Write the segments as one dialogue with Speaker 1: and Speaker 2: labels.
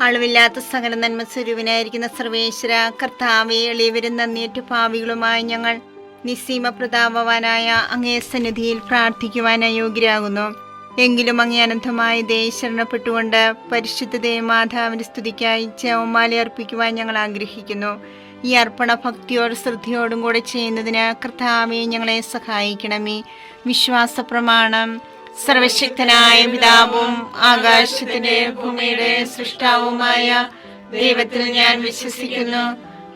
Speaker 1: അളവില്ലാത്ത സകല നന്മ സ്വരൂപനായിരിക്കുന്ന സർവേശ്വര കർത്താവെ, എളിയവരും നന്ദിയേറ്റ പാപികളുമായി ഞങ്ങൾ നിസ്സീമ പ്രതാപവാനായ അങ്ങേ സന്നിധിയിൽ പ്രാർത്ഥിക്കുവാൻ അയോഗ്യരാകുന്നു. എങ്കിലും അങ്ങേ അനന്തമായ ദയ ശരണപ്പെട്ടുകൊണ്ട് പരിശുദ്ധ ദേവമാതാവിന്റെ സ്തുതിക്കായി ജപമാല അർപ്പിക്കുവാൻ ഞങ്ങൾ ആഗ്രഹിക്കുന്നു. ഈ അർപ്പണ ഭക്തിയോടും ശ്രദ്ധയോടും കൂടെ ചെയ്യുന്നതിന് കർത്താവെ ഞങ്ങളെ സഹായിക്കണമേ. വിശ്വാസ പ്രമാണം. സർവശക്തനായ പിതാവും ആകാശത്തിന്റെ ഭൂമിയുടെ സൃഷ്ടാവുമായ ദൈവത്തിൽ ഞാൻ വിശ്വസിക്കുന്നു.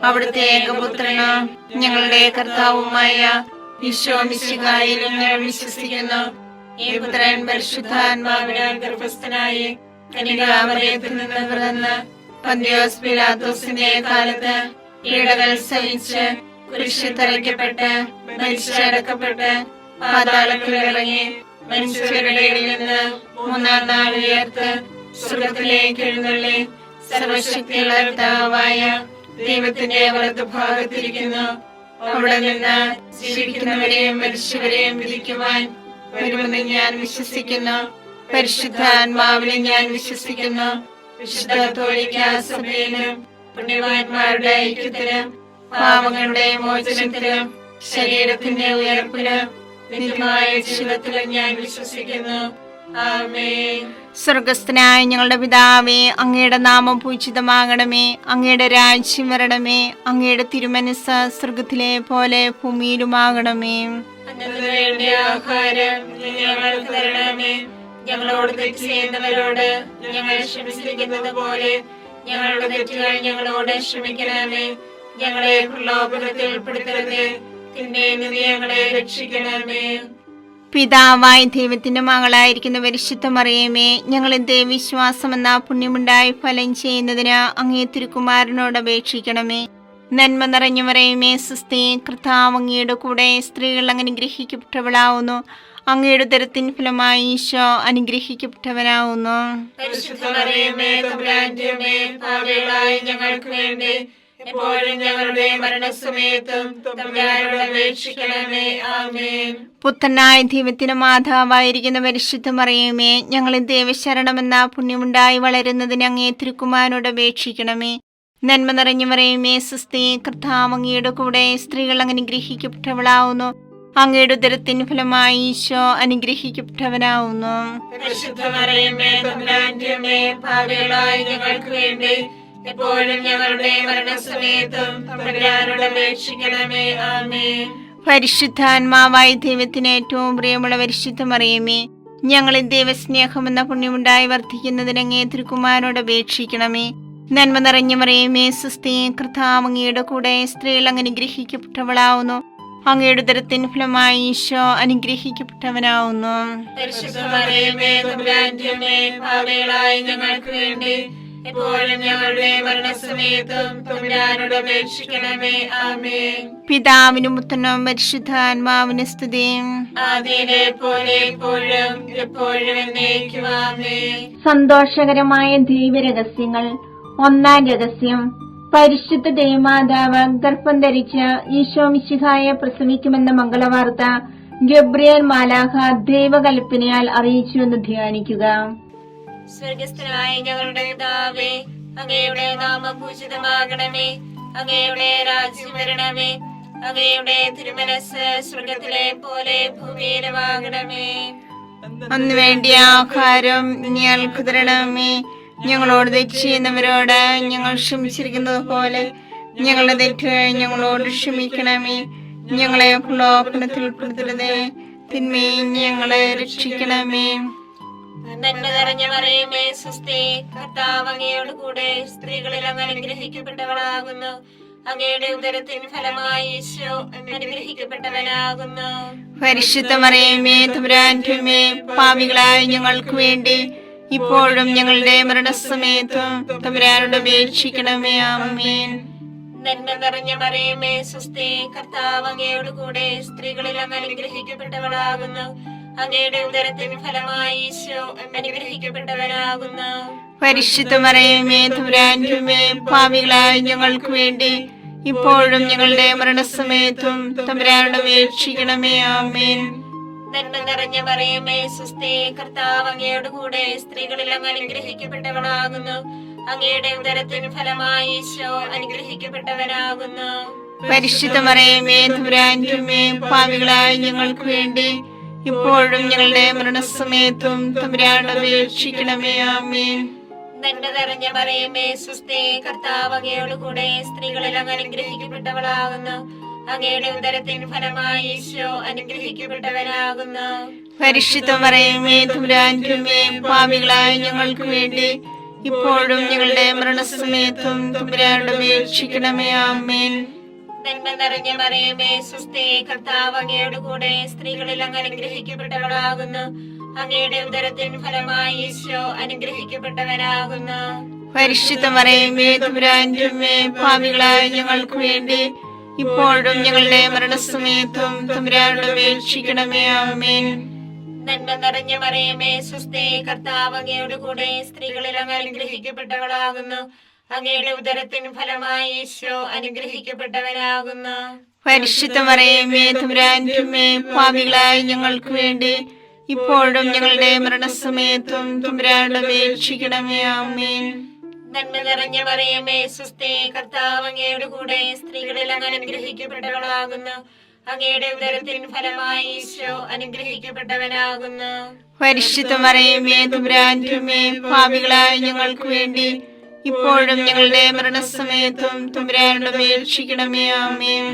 Speaker 1: അവിടുത്തെ ഏകപുത്രന് ഞങ്ങളുടെ കർത്താവുമായ ഈശോ മിശിഹായിലും ഞാൻ വിശ്വസിക്കുന്നു. ഈ പുത്രൻ പരിശുദ്ധാത്മാവിനാൽ ഗർഭസ്ഥനായി കന്യകാമറിയത്തിൽ നിന്ന് പിറന്ന് പന്തിയോസ് പിലാത്തോസിന്റെ കാലത്ത് പീഡകൾ സഹിച്ച് കുരിശിൽ തറയ്ക്കപ്പെട്ട് മരിച്ചടക്കപ്പെട്ട് പാതാളത്തിൽ ഇറങ്ങി മനുഷ്യരുടെ ഇടയിൽ നിന്ന് മൂന്നാം നാൾ ഉയർത്ത് സ്വർഗ്ഗത്തിലേക്ക് എഴുന്നള്ളി സർവശക്തിയുള്ള പിതാവായ ദൈവത്തിന്റെ വലതുഭാഗത്തിരിക്കുന്നു. അവിടെ നിന്ന് ജീവിക്കുന്നവരെയും മരിച്ചവരെയും വിധിക്കുവാൻ വരുമെന്ന് ഞാൻ വിശ്വസിക്കുന്നു. പരിശുദ്ധാത്മാവിനെ ഞാൻ വിശ്വസിക്കുന്നു. വിശുദ്ധ കത്തോലിക്കാ സഭയിലും പുണ്യവാന്മാരുടെ ഐക്യത്തിലും പാപങ്ങളുടെ മോചനത്തിലും ശരീരത്തിന്റെ ഉയർപ്പിലും നിത്യമായ ജീവിതത്തിലും ഞാൻ വിശ്വസിക്കുന്നു. ആമേൻ. സ്വർഗസ്ഥനായ ഞങ്ങളുടെ പിതാവേ, അങ്ങയുടെ നാമം പൂജിതമാകണമേ. അങ്ങയുടെ രാജ്യം വരണമേ. അങ്ങയുടെ തിരുമനസ്സ് സ്വർഗത്തിലെ പോലെ ഭൂമിയിലുമാകണമേ.
Speaker 2: വേണ്ട ആഹാരം ഞങ്ങൾക്ക് തരണമേ. ഞങ്ങളോട് തെറ്റ് ചെയ്യുന്നവരോട് ഞങ്ങൾ ക്ഷമിച്ചിരിക്കുന്നത് പോലെ ഞങ്ങളുടെ തെറ്റുകൾ ഞങ്ങളോട് ക്ഷമിക്കണമേ. ഞങ്ങളെ പ്രലോഭനത്തിൽ ഉൾപ്പെടുത്തരുതേ, തിന്മയിൽ നിന്ന് ഞങ്ങളെ രക്ഷിക്കണമേ.
Speaker 1: പിതാവായ ദൈവത്തിന്റെ മകളായിരിക്കുന്ന പരിശുദ്ധ മറിയമേ, ഞങ്ങളിൽ ദൈവവിശ്വാസം എന്ന പുണ്യമുണ്ടായി ഫലം ചെയ്യുന്നതിന് അങ്ങേ തിരുക്കുമാരനോട് അപേക്ഷിക്കണമേ. നന്മ നിറഞ്ഞു മറിയമേ, സ്വസ്തി, കർത്താവ് അങ്ങയുടെ കൂടെ സ്ത്രീകൾ അനുഗ്രഹിക്കപ്പെട്ടവളാവുന്നു. അങ്ങയുടെ ഉദരത്തിൻ ഫലമായി ഈശോ അനുഗ്രഹിക്കപ്പെട്ടവനാവുന്നു.
Speaker 2: പരിശുദ്ധ മറിയമേ, തമ്പുരാന്റെ അമ്മേ, പാപികളായ ഞങ്ങൾക്ക് വേണ്ടി എപ്പോഴും ഞങ്ങളുടെ മരണസമയത്തും തമ്പുരാനോട് അപേക്ഷിക്കണമേ. ആമേൻ.
Speaker 1: പുത്രനായ ദൈവത്തിന് മാതാവായിരിക്കുന്ന പരിശുദ്ധ മറിയമേ, ഞങ്ങളിൽ ദൈവശരണമെന്ന പുണ്യമുണ്ടായി വളരുന്നതിന് അങ്ങേ തിരുക്കുമാരനോട് അപേക്ഷിക്കണമേ. നന്മ നിറഞ്ഞു മറിയമേ, സ്വസ്തി, കർത്താവ് അങ്ങയുടെ കൂടെ സ്ത്രീകൾ അനുഗ്രഹിക്കപ്പെട്ടവളാവുന്നു. അങ്ങയുടെ ഉദരത്തിൻ ഫലമായി ഈശോ അനുഗ്രഹിക്കപ്പെട്ടവനാവുന്നു.
Speaker 2: പരിശുദ്ധ മറിയമേ, തമ്പുരാന്റെ അമ്മേ, പാപികളായ ഞങ്ങൾക്ക് വേണ്ടി എപ്പോഴും ഞങ്ങളുടെ മരണസമയത്തും തമ്പുരാനോട് അപേക്ഷിക്കണമേ. ആമേൻ.
Speaker 1: പരിശുദ്ധാത്മാവായ ദൈവത്തിന് ഏറ്റവും പ്രിയമുള്ള പരിശുദ്ധ മറിയമേ, ഞങ്ങളിൽ ദൈവസ്നേഹം എന്ന പുണ്യമുണ്ടായി വർദ്ധിക്കുന്നതിന് അങ്ങേ തിരുക്കുമാരനോട് അപേക്ഷിക്കണമേ. നന്മ നിറഞ്ഞ മറിയമേ, സ്വസ്തി, കർത്താവ് അങ്ങയുടെ കൂടെ സ്ത്രീകൾ അനുഗ്രഹിക്കപ്പെട്ടവളാവുന്നു. അങ്ങയുടെ ഉദരത്തിൻ ഫലമായി ഈശോ അനുഗ്രഹിക്കപ്പെട്ടവനാവുന്നു.
Speaker 2: പരിശുദ്ധ മറിയമേ, തമ്പുരാന്റെ അമ്മേ, പാപികളായ ഞങ്ങൾക്ക് വേണ്ടി എപ്പോഴും ഞങ്ങളുടെ മരണസമയത്തും തമ്പുരാനോട് അപേക്ഷിക്കണമേ. ആമേൻ.
Speaker 1: പിതാവിനും പുത്രനും പരിശുദ്ധാത്മാവിനും സ്തുതി.
Speaker 2: ആദിയിലെ പോലെ എപ്പോഴും എപ്പോഴും എന്നേക്കും. ആമേൻ.
Speaker 1: സന്തോഷകരമായ ദൈവരഹസ്യങ്ങൾ. ഒന്നാം രഹസ്യം, പരിശുദ്ധ ദേവമാതാവ് ഗർഭം ധരിച്ച് ഈശോ മിശിഹായെ പ്രസവിക്കുമെന്ന മംഗളവാർത്ത ഗബ്രിയേൽ മാലാഖ ദൈവകൽപ്പനയാൽ അറിയിച്ചുവെന്ന് ധ്യാനിക്കുക.
Speaker 2: സ്വർഗസ്ഥനായ ഞങ്ങളുടെ പിതാവേ, അങ്ങയുടെ നാമം പൂജിതമാകണമേ. അങ്ങയുടെ രാജ്യം വരണമേ. അങ്ങയുടെ തിരുമനസ്സ് സ്വർഗത്തിലെ പോലെ ഭൂമിയിലുമാകണമേ.
Speaker 1: അന്ന് വേണ്ടിയ ആഹാരം ഞങ്ങൾക്ക് തരണമേ. ഞങ്ങളോട് തെറ്റ് ചെയ്യുന്നവരോട് ഞങ്ങൾ ക്ഷമിച്ചിരിക്കുന്നത് പോലെ ഞങ്ങളുടെ തെറ്റുകൾ ഞങ്ങളോട് ക്ഷമിക്കണമേ. ഞങ്ങളെ പ്രലോഭനത്തിൽ ഉൾപ്പെടുത്തരുതേ, തിന്മയിൽ ഞങ്ങളെ രക്ഷിക്കണമേ.
Speaker 2: നന്മ നിറഞ്ഞ മറിയമേ, സ്വസ്തി, കർത്താവ് അങ്ങയോട് കൂടെ സ്ത്രീകളിൽ അങ്ങ് അനുഗ്രഹിക്കപ്പെട്ടവളാകുന്നു. അങ്ങയുടെ ഉദരത്തിൻ ഫലമായി ഈശോ അനുഗ്രഹിക്കപ്പെട്ടവനാകുന്നു.
Speaker 1: പരിശുദ്ധ മറിയമേ, തമ്പുരാന്റെ അമ്മേ, പാപികളായ ഞങ്ങൾക്ക് വേണ്ടി ഇപ്പോഴും ഞങ്ങളുടെ മരണസമയത്തും തമ്പുരാനോട് അപേക്ഷിക്കണമേ. ആമേൻ.
Speaker 2: നന്മ നിറഞ്ഞ മറിയമേ, സ്വസ്തി, കർത്താവ് അങ്ങയോട് കൂടെ സ്ത്രീകളിൽ അങ്ങ് അനുഗ്രഹിക്കപ്പെട്ടവളാകുന്നു. അങ്ങയുടെ ഉദരത്തിൻ ഫലമായി ഈശോ അനുഗ്രഹിക്കപ്പെട്ടവനാകുന്നു.
Speaker 1: പരിശുദ്ധ മറിയമേ, തമ്പുരാന്റെ അമ്മേ, പാപികളായ ഞങ്ങൾക്ക് വേണ്ടി ഇപ്പോഴും ഞങ്ങളുടെ മരണസമയത്തും തമ്പുരാനോട് അപേക്ഷിക്കണമേ. ആമേൻ.
Speaker 2: നന്മ നിറഞ്ഞ മറിയമേ, സ്വസ്തി, കർത്താവ് അങ്ങയോട് കൂടെ സ്ത്രീകളിൽ അങ്ങ് അനുഗ്രഹിക്കപ്പെട്ടവളാകുന്നു. അങ്ങയുടെ ഉദരത്തിൻ ഫലമായി ഈശോ അനുഗ്രഹിക്കപ്പെട്ടവനാകുന്നു.
Speaker 1: പരിശുദ്ധ മറിയമേ തമ്പുരാന്റെ അമ്മേ, പാപികളായ ഞങ്ങൾക്ക് വേണ്ടി ഇപ്പോഴും ഞങ്ങളുടെ മരണസമയത്തും തമ്പുരാനോട് അപേക്ഷിക്കണമേ. ആമേൻ.
Speaker 2: നന്മ നിറഞ്ഞ മറിയമേ സ്വസ്തി, കർത്താവ് അങ്ങയോട് കൂടെ സ്ത്രീകളിൽ അങ്ങ് അനുഗ്രഹിക്കപ്പെട്ടവളാകുന്നു. അങ്ങയുടെ ഉദരത്തിൻ ഫലമായി ഈശോ അനുഗ്രഹിക്കപ്പെട്ടവനാകുന്നു.
Speaker 1: പരിശുദ്ധ മറിയമേ തമ്പുരാന്റെ അമ്മേ, പാപികളായ ഞങ്ങൾക്ക് വേണ്ടി ഇപ്പോഴും ഞങ്ങളുടെ മരണസമയത്തും തമ്പുരാനോട് അപേക്ഷിക്കണമേ. ആമേൻ.
Speaker 2: നന്മ നിറഞ്ഞ മറിയമേ സ്വസ്തി, കർത്താവ് അങ്ങയോട് കൂടെ സ്ത്രീകളിൽ അങ്ങ് അനുഗ്രഹിക്കപ്പെട്ടവളാകുന്നു. അങ്ങയുടെ ഉദരത്തിൻ ഫലമായി ഈശോ അനുഗ്രഹിക്കപ്പെട്ടവനാകുന്നു.
Speaker 1: പരിശുദ്ധ മറിയമേ തമ്പുരാന്റെ അമ്മേ, പാപികളായ ഞങ്ങൾക്ക് വേണ്ടി ഇപ്പോഴും ഞങ്ങളുടെ മരണസമയത്തും തമ്പുരാനോട് അപേക്ഷിക്കണമേ. ആമേൻ.
Speaker 2: നന്മ നിറഞ്ഞ മറിയമേ സ്വസ്തി, കർത്താവ് അങ്ങയോട് കൂടെ സ്ത്രീകളിൽ അങ്ങ് അനുഗ്രഹിക്കപ്പെട്ടവളാകുന്നു. അങ്ങയുടെ ഉദരത്തിൻ ഫലമായി ഈശോ അനുഗ്രഹിക്കപ്പെട്ടവനാകുന്നു.
Speaker 1: പരിശുദ്ധ മറിയമേ തമ്പുരാന്റെ അമ്മേ, പാപികളായ ഞങ്ങൾക്ക് വേണ്ടി ഇപ്പോഴും ഞങ്ങളുടെ മരണസമയത്തും തമ്പുരാനോട് അപേക്ഷിക്കണമേ. ആമേൻ.
Speaker 2: നന്മ നിറഞ്ഞ മറിയമേ സ്വസ്തി, കർത്താവ് അങ്ങയോട് കൂടെ സ്ത്രീകളിൽ അങ്ങ് അനുഗ്രഹിക്കപ്പെട്ടവളാകുന്നു. അങ്ങയുടെ ഉദരത്തിൻ ഫലമായി ഈശോ അനുഗ്രഹിക്കപ്പെട്ടവനാകുന്നു.
Speaker 1: പരിശുദ്ധ മറിയമേ തമ്പുരാന്റെ അമ്മേ, പാപികളായ ഞങ്ങൾക്ക് വേണ്ടി ഇപ്പോഴും ഞങ്ങളുടെ മരണസമയത്തും തമ്പുരാനോട് അപേക്ഷിക്കണമേ. ആമേൻ.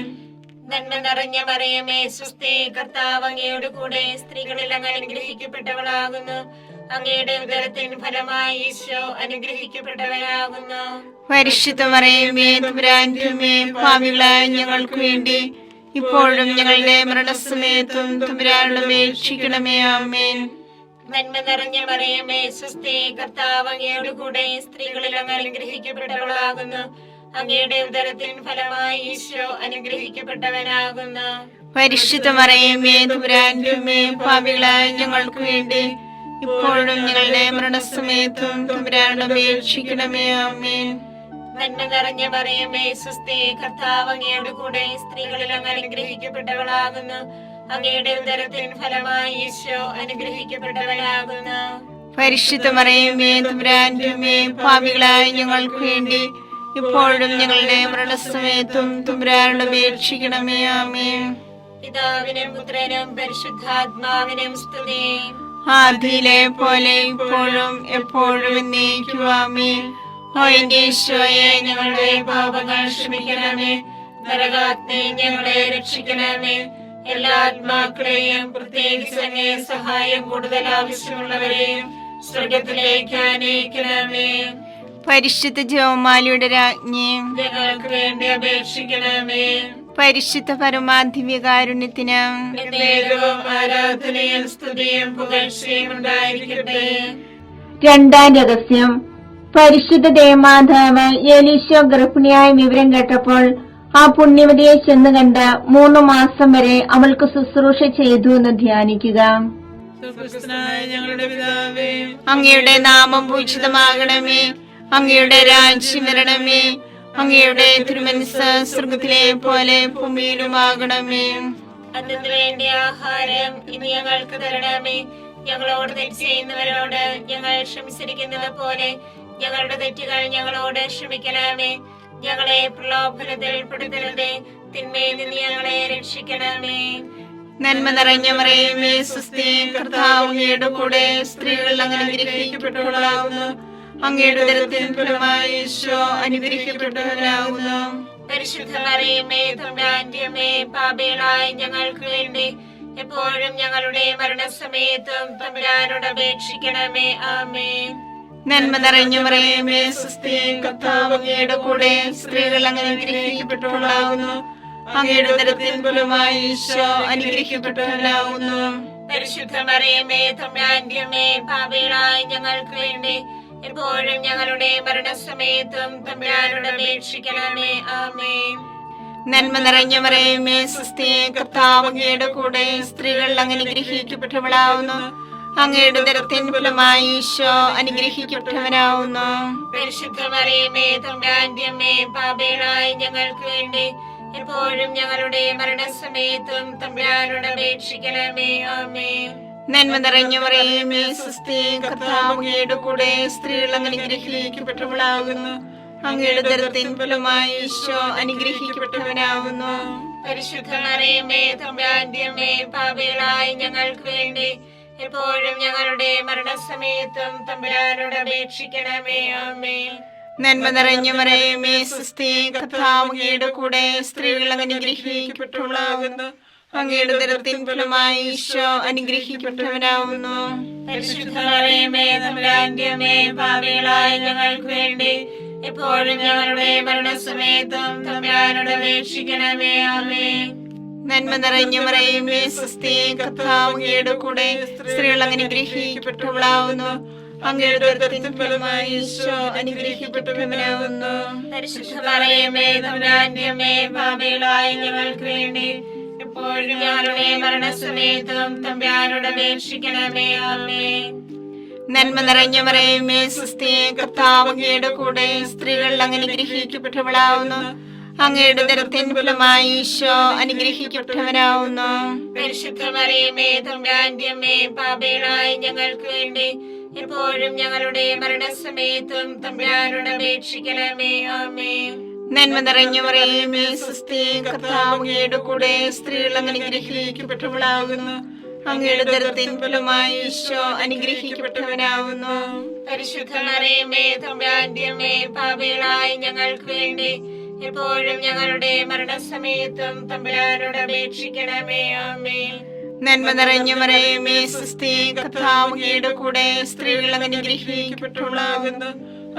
Speaker 2: നന്മ നിറഞ്ഞ മറിയമേ സ്വസ്തി, കർത്താവ് അങ്ങയോട് കൂടെ സ്ത്രീകളിൽ അങ്ങ് അനുഗ്രഹിക്കപ്പെട്ടവളാകുന്നു. അങ്ങയുടെ ഉദരത്തിൻ ഫലമായി ഈശോ അനുഗ്രഹിക്കപ്പെട്ടവനാകുന്നു.
Speaker 1: പരിശുദ്ധ മറിയമേ തമ്പുരാന്റെ അമ്മേ, പാപികളായ ഞങ്ങൾക്ക് വേണ്ടി ഇപ്പോഴും ഞങ്ങളുടെ മരണസമയത്തും തമ്പുരാനോട് അപേക്ഷിക്കണമേ. ആമേൻ.
Speaker 2: നന്മ നിറഞ്ഞ മറിയമേ സ്വസ്തി, കർത്താവ് അങ്ങയോട് കൂടെ സ്ത്രീകളിൽ അങ്ങ് അനുഗ്രഹിക്കപ്പെട്ടവളാകുന്നു. അങ്ങയുടെ ഉദരത്തിൻ ഫലമായി ഈശോ അനുഗ്രഹിക്കപ്പെട്ടവനാകുന്നു.
Speaker 1: പരിശുദ്ധ മറിയമേ തമ്പുരാന്റെ അമ്മേ, പാപികളായ ഞങ്ങൾക്ക് വേണ്ടി ഇപ്പോഴും ഞങ്ങളുടെ മരണസമയത്തും തമ്പുരാനോട് അപേക്ഷിക്കണമേ. ആമേൻ.
Speaker 2: നന്മ നിറഞ്ഞ മറിയമേ സ്വസ്തി, കർത്താവ് അങ്ങയോട് കൂടെ സ്ത്രീകളിൽ അങ്ങ് അനുഗ്രഹിക്കപ്പെട്ടവളാകുന്നു. അങ്ങയുടെ ഉദരത്തിൻ ഫലമായി ഈശോ അനുഗ്രഹിക്കപ്പെട്ടവനാകുന്നു.
Speaker 1: പരിശുദ്ധ മറിയമേ തമ്പുരാന്റെ അമ്മേ, പാപികളായ ഞങ്ങൾക്ക് വേണ്ടി ഇപ്പോഴും ഞങ്ങളുടെ മരണസമയത്തും തമ്പുരാനോട് അപേക്ഷിക്കണമേ. ആമേൻ.
Speaker 2: പിതാവിനും പുത്രനും പരിശുദ്ധാത്മാവിനും സ്തുതി.
Speaker 1: ആദിയിലെ പോലെ ഇപ്പോഴും എപ്പോഴും എന്നേക്കും. ആമേൻ. ഓ എന്റെ ഈശോയെ, ഞങ്ങളുടെ പാപങ്ങൾ ക്ഷമിക്കണമേ.
Speaker 2: നരകാഗ്നി ഞങ്ങളെ രക്ഷിക്കണമേ. എല്ലാ ആത്മാക്കളെയും പ്രത്യേകിച്ച് അങ്ങേ സഹായം കൂടുതൽ ആവശ്യമുള്ളവരെയും സ്വർഗത്തിലേക്ക് ആനയിക്കണമേ.
Speaker 1: പരിശുദ്ധ ജപമാലയുടെ രാജ്ഞി,
Speaker 2: ഞങ്ങൾക്ക് വേണ്ടി അപേക്ഷിക്കണമേ.
Speaker 1: പരിശുദ്ധ പരമാധിവ്യകാരുണ്യത്തിന്
Speaker 2: എന്നേരവും ആരാധനയും സ്തുതിയും പുകഴ്ചയും ഉണ്ടായിരിക്കട്ടെ.
Speaker 1: രണ്ടാം രഹസ്യം. പരിശുദ്ധ ദേവമാതാവ് എലീശോ ഗർഭിണിയായ വിവരം കേട്ടപ്പോൾ ആ പുണ്യവതിയെ ചെന്ന് കണ്ട് 3 മാസം വരെ അവൾക്ക് ശുശ്രൂഷ ചെയ്തു എന്ന് ധ്യാനിക്കുക.
Speaker 3: ഞങ്ങളുടെ പിതാവേ,
Speaker 1: അങ്ങയുടെ നാമം പൂജിതമാകണമേ. അങ്ങയുടെ രാജ്യം വരണമേ. അങ്ങയുടെ തിരുമനസ്സ് സ്വർഗത്തിലെ പോലെ ഭൂമിയിലുമാകണമേ.
Speaker 2: അതിനു വേണ്ടി ആഹാരം ഇനി ഞങ്ങൾക്ക് തരണമേ. ഞങ്ങളോട് തെറ്റ് ചെയ്യുന്നവരോട് ഞങ്ങൾ ക്ഷമിച്ചിരിക്കുന്നത് പോലെ ഞങ്ങളുടെ തെറ്റുകൾ ഞങ്ങളോട് ക്ഷമിക്കണമേ. ഞങ്ങളെ പ്രലോഭനത്തിൽ ഉൾപ്പെടുത്തരുതേ, തിന്മയിൽ നിന്ന് ഞങ്ങളെ രക്ഷിക്കണമേ.
Speaker 1: നന്മ നിറഞ്ഞ മറിയമേ സ്വസ്തി, കർത്താവ് അങ്ങയുടെ കൂടെ സ്ത്രീകൾ അങ്ങ് അനുഗ്രഹിക്കപ്പെട്ടവളാകുന്നു. അങ്ങയുടെ ഉദരത്തിൻ ഫലമായി ഈശോ അനുഗ്രഹിക്കപ്പെട്ടവനാകുന്നു.
Speaker 2: പരിശുദ്ധ മറിയമേ തമ്പുരാന്റെ അമ്മേ, പാപികളായ ഞങ്ങൾക്ക് വേണ്ടി എപ്പോഴും ഞങ്ങളുടെ മരണസമയത്തും തമ്പുരാനോട് അപേക്ഷിക്കണമേ. ആമേൻ.
Speaker 1: നന്മ നിറഞ്ഞ മറിയമേ സ്വസ്തി, കർത്താവ് അങ്ങയുടെ കൂടെ സ്ത്രീകൾ അങ്ങ് അനുഗ്രഹിക്കപ്പെട്ടവളാകുന്നു. അങ്ങയുടെ ഉദരത്തിൻ ഫലമായി ഈശോ അനുഗ്രഹിക്കപ്പെട്ടവനാകുന്നു.
Speaker 2: പരിശുദ്ധ മറിയമേ തമ്പുരാന്റെ അമ്മേ, പാപികളായ ഞങ്ങൾക്ക് വേണ്ടി എപ്പോഴും ഞങ്ങളുടെ മരണസമയത്തും തമ്പുരാനോട് അപേക്ഷിക്കണമേ. ആമേൻ.
Speaker 1: നന്മ നിറഞ്ഞ മറിയമേ സ്വസ്തി, കർത്താവ് അങ്ങയുടെ കൂടെ സ്ത്രീകൾ അങ്ങ് അനുഗ്രഹിക്കപ്പെട്ടവളാകുന്നു. അങ്ങയുടെ ഉദരത്തിൻ ഫലമായി ഈശോ അനുഗ്രഹിക്കപ്പെട്ടവനാകുന്നു.
Speaker 2: പരിശുദ്ധ മറിയമേ തമ്പുരാന്റെ അമ്മേ, പാപികളായ ഞങ്ങൾക്ക് വേണ്ടി എപ്പോഴും ഞങ്ങളുടെ മരണസമയത്തും തമ്പുരാനോട് അപേക്ഷിക്കണമേ. ആമേൻ.
Speaker 3: നന്മ നിറഞ്ഞ മറിയമേ സ്വസ്തി, കർത്താവ് അങ്ങയുടെ കൂടെ സ്ത്രീകൾ അങ്ങ് അനുഗ്രഹിക്കപ്പെട്ടവളാകുന്നു. അങ്ങയുടെ ഉദരത്തിൻ ഫലമായി ഈശോ അനുഗ്രഹിക്കപ്പെട്ടവനാകുന്നു.
Speaker 2: പരിശുദ്ധ മറിയമേ തമ്പുരാന്റെ അമ്മേ, പാപികളായ ഞങ്ങൾക്ക് വേണ്ടി എപ്പോഴും ഞങ്ങളുടെ മരണസമയത്തും തമ്പുരാനോട് അപേക്ഷിക്കണമേ. ആമേൻ.
Speaker 3: നന്മ നിറഞ്ഞ മറിയമേ സ്വസ്തി, കർത്താവ് അങ്ങയുടെ കൂടെ സ്ത്രീകൾ അങ്ങ് അനുഗ്രഹിക്കപ്പെട്ടവളാകുന്നു. അങ്ങയുടെ ഉദരത്തിൻ ഫലമായി ഈശോ അനുഗ്രഹിക്കപ്പെട്ടവനാകുന്നു.
Speaker 2: പരിശുദ്ധ മറിയമേ തമ്പുരാന്റെ അമ്മേ, പാപികളായ ഞങ്ങൾക്ക് വേണ്ടി എപ്പോഴും ഞങ്ങളുടെ മരണസമയത്തും തമ്പുരാനോട് അപേക്ഷിക്കണമേ. ആമേൻ.
Speaker 3: നന്മ നിറഞ്ഞ മറിയമേ സ്വസ്തി, കർത്താവ് അങ്ങയുടെ കൂടെ സ്ത്രീകൾ അങ്ങ് അനുഗ്രഹിക്കപ്പെട്ടവളാകുന്നു. അങ്ങയുടെ ഉദരത്തിൻ ഫലമായി ഈശോ അനുഗ്രഹിക്കപ്പെട്ടവനാകുന്നു.
Speaker 2: പരിശുദ്ധ മറിയമേ തമ്പുരാന്റെ അമ്മേ, പാപികളായ ഞങ്ങൾക്ക് വേണ്ടി എപ്പോഴും ഞങ്ങളുടെ മരണസമയത്തും തമ്പുരാനോട് അപേക്ഷിക്കണമേ. ആമേൻ.
Speaker 3: നന്മ നിറഞ്ഞ മറിയമേ സ്വസ്തി, കർത്താവ് അങ്ങയുടെ കൂടെ സ്ത്രീകൾ അങ്ങ് അനുഗ്രഹിക്കപ്പെട്ടവളാകുന്നു. അങ്ങയുടെ ഉദരത്തിൻ ഫലമായി ഈശോ അനുഗ്രഹിക്കപ്പെട്ടവനാകുന്നു.
Speaker 2: പരിശുദ്ധ മറിയമേ തമ്പുരാന്റെ അമ്മേ, പാപികളായ ഞങ്ങൾക്ക് വേണ്ടി എപ്പോഴും ഞങ്ങളുടെ മരണസമയത്തും തമ്പുരാനോട് അപേക്ഷിക്കണമേ. ആമേൻ.
Speaker 3: നന്മ നിറഞ്ഞ മറിയമേ സ്വസ്തി, കർത്താവ് അങ്ങയുടെ കൂടെ സ്ത്രീകൾ അങ്ങ് അനുഗ്രഹിക്കപ്പെട്ടവളാകുന്നു. അങ്ങയുടെ ഉദരത്തിൻ ഫലമായി ഈശോ അനുഗ്രഹിക്കപ്പെട്ടവനാകുന്നു.
Speaker 2: പരിശുദ്ധ മറിയമേ തമ്പുരാന്റെ അമ്മേ, പാപികളായ ഞങ്ങൾക്ക് വേണ്ടി എപ്പോഴും ഞങ്ങളുടെ മരണസമയത്തും തമ്പുരാനോട് അപേക്ഷിക്കണമേ. ആമേൻ.
Speaker 3: നന്മ നിറഞ്ഞ മറിയമേ സ്വസ്തി, കർത്താവ് അങ്ങയുടെ കൂടെ സ്ത്രീകൾ അങ്ങ് അനുഗ്രഹിക്കപ്പെട്ടവളാകുന്നു.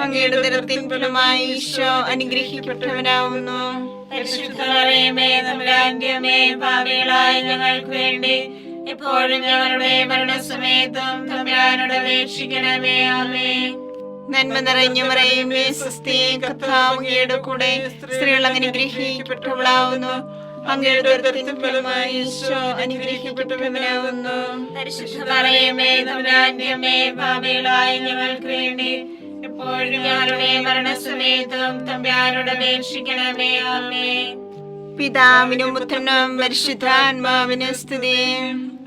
Speaker 3: അങ്ങയുടെ ഉദരത്തിൻ ഫലമായി ഈശോ അനുഗ്രഹിക്കപ്പെട്ടവനാകുന്നു.
Speaker 2: പരിശുദ്ധ മറിയമേ തമ്പുരാന്റെ അമ്മേ, പാപികളായ ഞങ്ങൾക്ക് വേണ്ടി എപ്പോഴും ഞങ്ങളുടെ മരണസമയത്തും തമ്പുരാനോട് അപേക്ഷിക്കണമേ. ആമേൻ.
Speaker 3: നന്മ നിറഞ്ഞ മറിയമേ സ്വസ്തി, കർത്താവ് അങ്ങയുടെ കൂടെ സ്ത്രീകൾ അങ്ങ് അനുഗ്രഹിക്കപ്പെട്ടവളാകുന്നു. അങ്ങയുടെ ഉദരത്തിൻ ഫലമായി ഈശോ അനുഗ്രഹിക്കപ്പെട്ടവനാകുന്നു.
Speaker 2: പരിശുദ്ധ മറിയമേ തമ്പുരാന്റെ അമ്മേ, പാപികളായ ഞങ്ങൾക്ക് വേണ്ടി എപ്പോഴും ഞങ്ങളുടെ മരണസമയത്തും തമ്പുരാനോട് അപേക്ഷിക്കണമേ. ആമേൻ.
Speaker 3: പിതാവിനും പുത്രനും പരിശുദ്ധാത്മാവിനും സ്തുതി.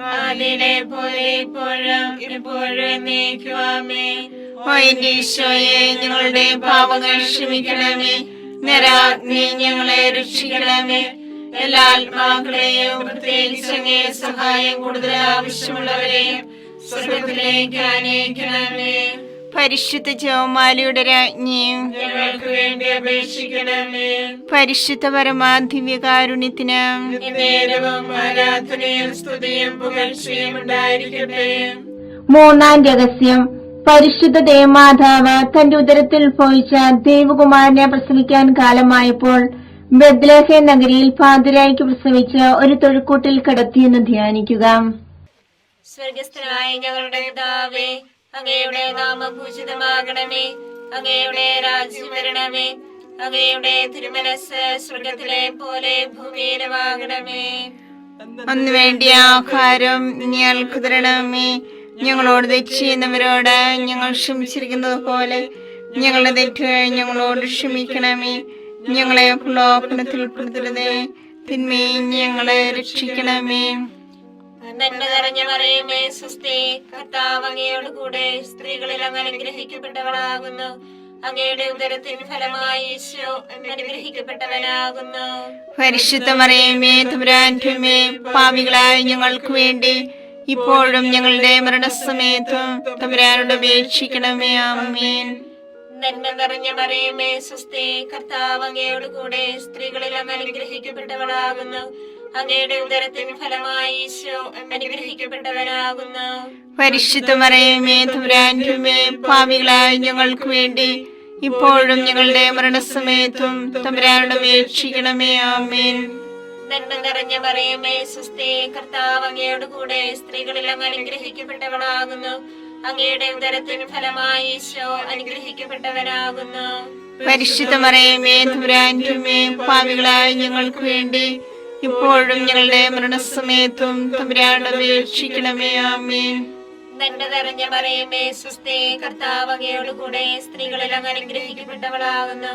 Speaker 2: ആദിയിലെ പോലെ ഇപ്പോഴും എപ്പോഴും എന്നേക്കും. ആമേൻ.
Speaker 3: ഓ എന്റെ ഈശോയെ, ഞങ്ങളുടെ പാപങ്ങൾ ക്ഷമിക്കണമേ. നരാഗ്നി ഞങ്ങളെ രക്ഷിക്കണമേ. എല്ലാ ആത്മാക്കളെയും പ്രത്യേകിച്ച് അങ്ങേ സഹായം കൂടുതൽ ആവശ്യമുള്ളവരെയും സ്വർഗ്ഗത്തിലേക്ക് ആനയിക്കണമേ. പരിശുദ്ധ ജപമാലയുടെ രാജ്ഞിയും
Speaker 2: ഞങ്ങൾക്ക് വേണ്ടി അപേക്ഷിക്കണമേ.
Speaker 3: പരിശുദ്ധ പരമാദിവ്യകാരുണ്യത്തിന്
Speaker 2: നേരവും ആരാധനയും സ്തുതിയും പുകഴ്ചയും ഉണ്ടായിരിക്കട്ടെ.
Speaker 1: മൂന്നാം രഹസ്യം. പരിശുദ്ധ ദേവമാതാവ് തന്റെ ഉദരത്തിൽ ഉത്ഭവിച്ച ദേവകുമാരനെ പ്രസവിക്കാൻ കാലമായപ്പോൾ ബെത്ലഹേം നഗരിയിൽ പാതിരായ്ക്ക് പ്രസവിച്ച് ഒരു തൊഴുക്കൂട്ടിൽ കിടത്തിയെന്ന് ധ്യാനിക്കുക.
Speaker 2: സ്വർഗസ്ഥനായ ഞങ്ങളുടെ പിതാവേ, അങ്ങയുടെ നാമം പൂജിതമാകണമേ. അങ്ങയുടെ രാജ്യം വരണമേ. അങ്ങയുടെ തിരുമനസ് സ്വർഗത്തിലെ പോലെ ഭൂമിയിലുമാകണമേ.
Speaker 3: അന്ന് വേണ്ടിയ ആഹാരം ഞങ്ങൾക്ക് തരണമേ. ഞങ്ങളോട് തെറ്റ് ചെയ്യുന്നവരോട് ഞങ്ങൾ ക്ഷമിച്ചിരിക്കുന്നത് പോലെ ഞങ്ങളുടെ തെറ്റുകൾ ഞങ്ങളോട് ക്ഷമിക്കണമേ. ഞങ്ങളെ പ്രലോഭനത്തിൽ ഉൾപ്പെടുത്തരുതേ, തിന്മയെ ഞങ്ങളെ രക്ഷിക്കണമേ.
Speaker 2: നന്മ നിറഞ്ഞ മറിയമേ സ്വസ്തി, കർത്താവ് അങ്ങയോട് കൂടെ സ്ത്രീകളിൽ അങ്ങ് അനുഗ്രഹിക്കപ്പെട്ടവളാകുന്നു. അങ്ങയുടെ ഉദരത്തിൻ ഫലമായി ഈശോ അനുഗ്രഹിക്കപ്പെട്ടവനാകുന്നു.
Speaker 3: പരിശുദ്ധ മറിയമേ തമ്പുരാന്റെ അമ്മേ, പാപികളായ ഞങ്ങൾക്ക് വേണ്ടി ഇപ്പോഴും ഞങ്ങളുടെ മരണസമയത്തും തമ്പുരാനോട് അപേക്ഷിക്കണമേ. ആമേൻ.
Speaker 2: നന്മ നിറഞ്ഞ മറിയമേ സ്വസ്തി, കർത്താവ് അങ്ങയോട് കൂടെ സ്ത്രീകളിൽ അങ്ങ് അനുഗ്രഹിക്കപ്പെട്ടവളാകുന്നു. അങ്ങയുടെ ഉദരത്തിൻ ഫലമായി ഈശോ അനുഗ്രഹിക്കപ്പെട്ടവനാകുന്നു.
Speaker 3: പരിശുദ്ധ മറിയമേ തമ്പുരാന്റെ അമ്മേ, പാപികളായ ഞങ്ങൾക്ക് വേണ്ടി ഇപ്പോഴും ഞങ്ങളുടെ മരണസമയത്തും തമ്പുരാനോട് അപേക്ഷിക്കണമേ. ആമേൻ.
Speaker 2: നന്മ നിറഞ്ഞ മറിയമേ സ്വസ്തി, കർത്താവ് അങ്ങയോട് കൂടെ സ്ത്രീകളിൽ അങ്ങ് അനുഗ്രഹിക്കപ്പെട്ടവളാകുന്നു. അങ്ങയുടെ ഉദരത്തിൻ ഫലമായി ഈശോ അനുഗ്രഹിക്കപ്പെട്ടവനാകുന്നു.
Speaker 3: പരിശുദ്ധ മറിയമേ തമ്പുരാന്റെ അമ്മേ, പാപികളായ ഞങ്ങൾക്ക് വേണ്ടി ഇപ്പോഴും ഞങ്ങളുടെ മരണസമയത്തും തമ്പുരാനോട് അപേക്ഷിക്കണമേ. ആമേൻ.
Speaker 2: നന്മ നിറഞ്ഞ മറിയമേ സ്വസ്തി, കർത്താവ് അങ്ങയോട് കൂടെ സ്ത്രീകളിൽ അങ്ങ് അനുഗ്രഹിക്കപ്പെട്ടവളാകുന്നു.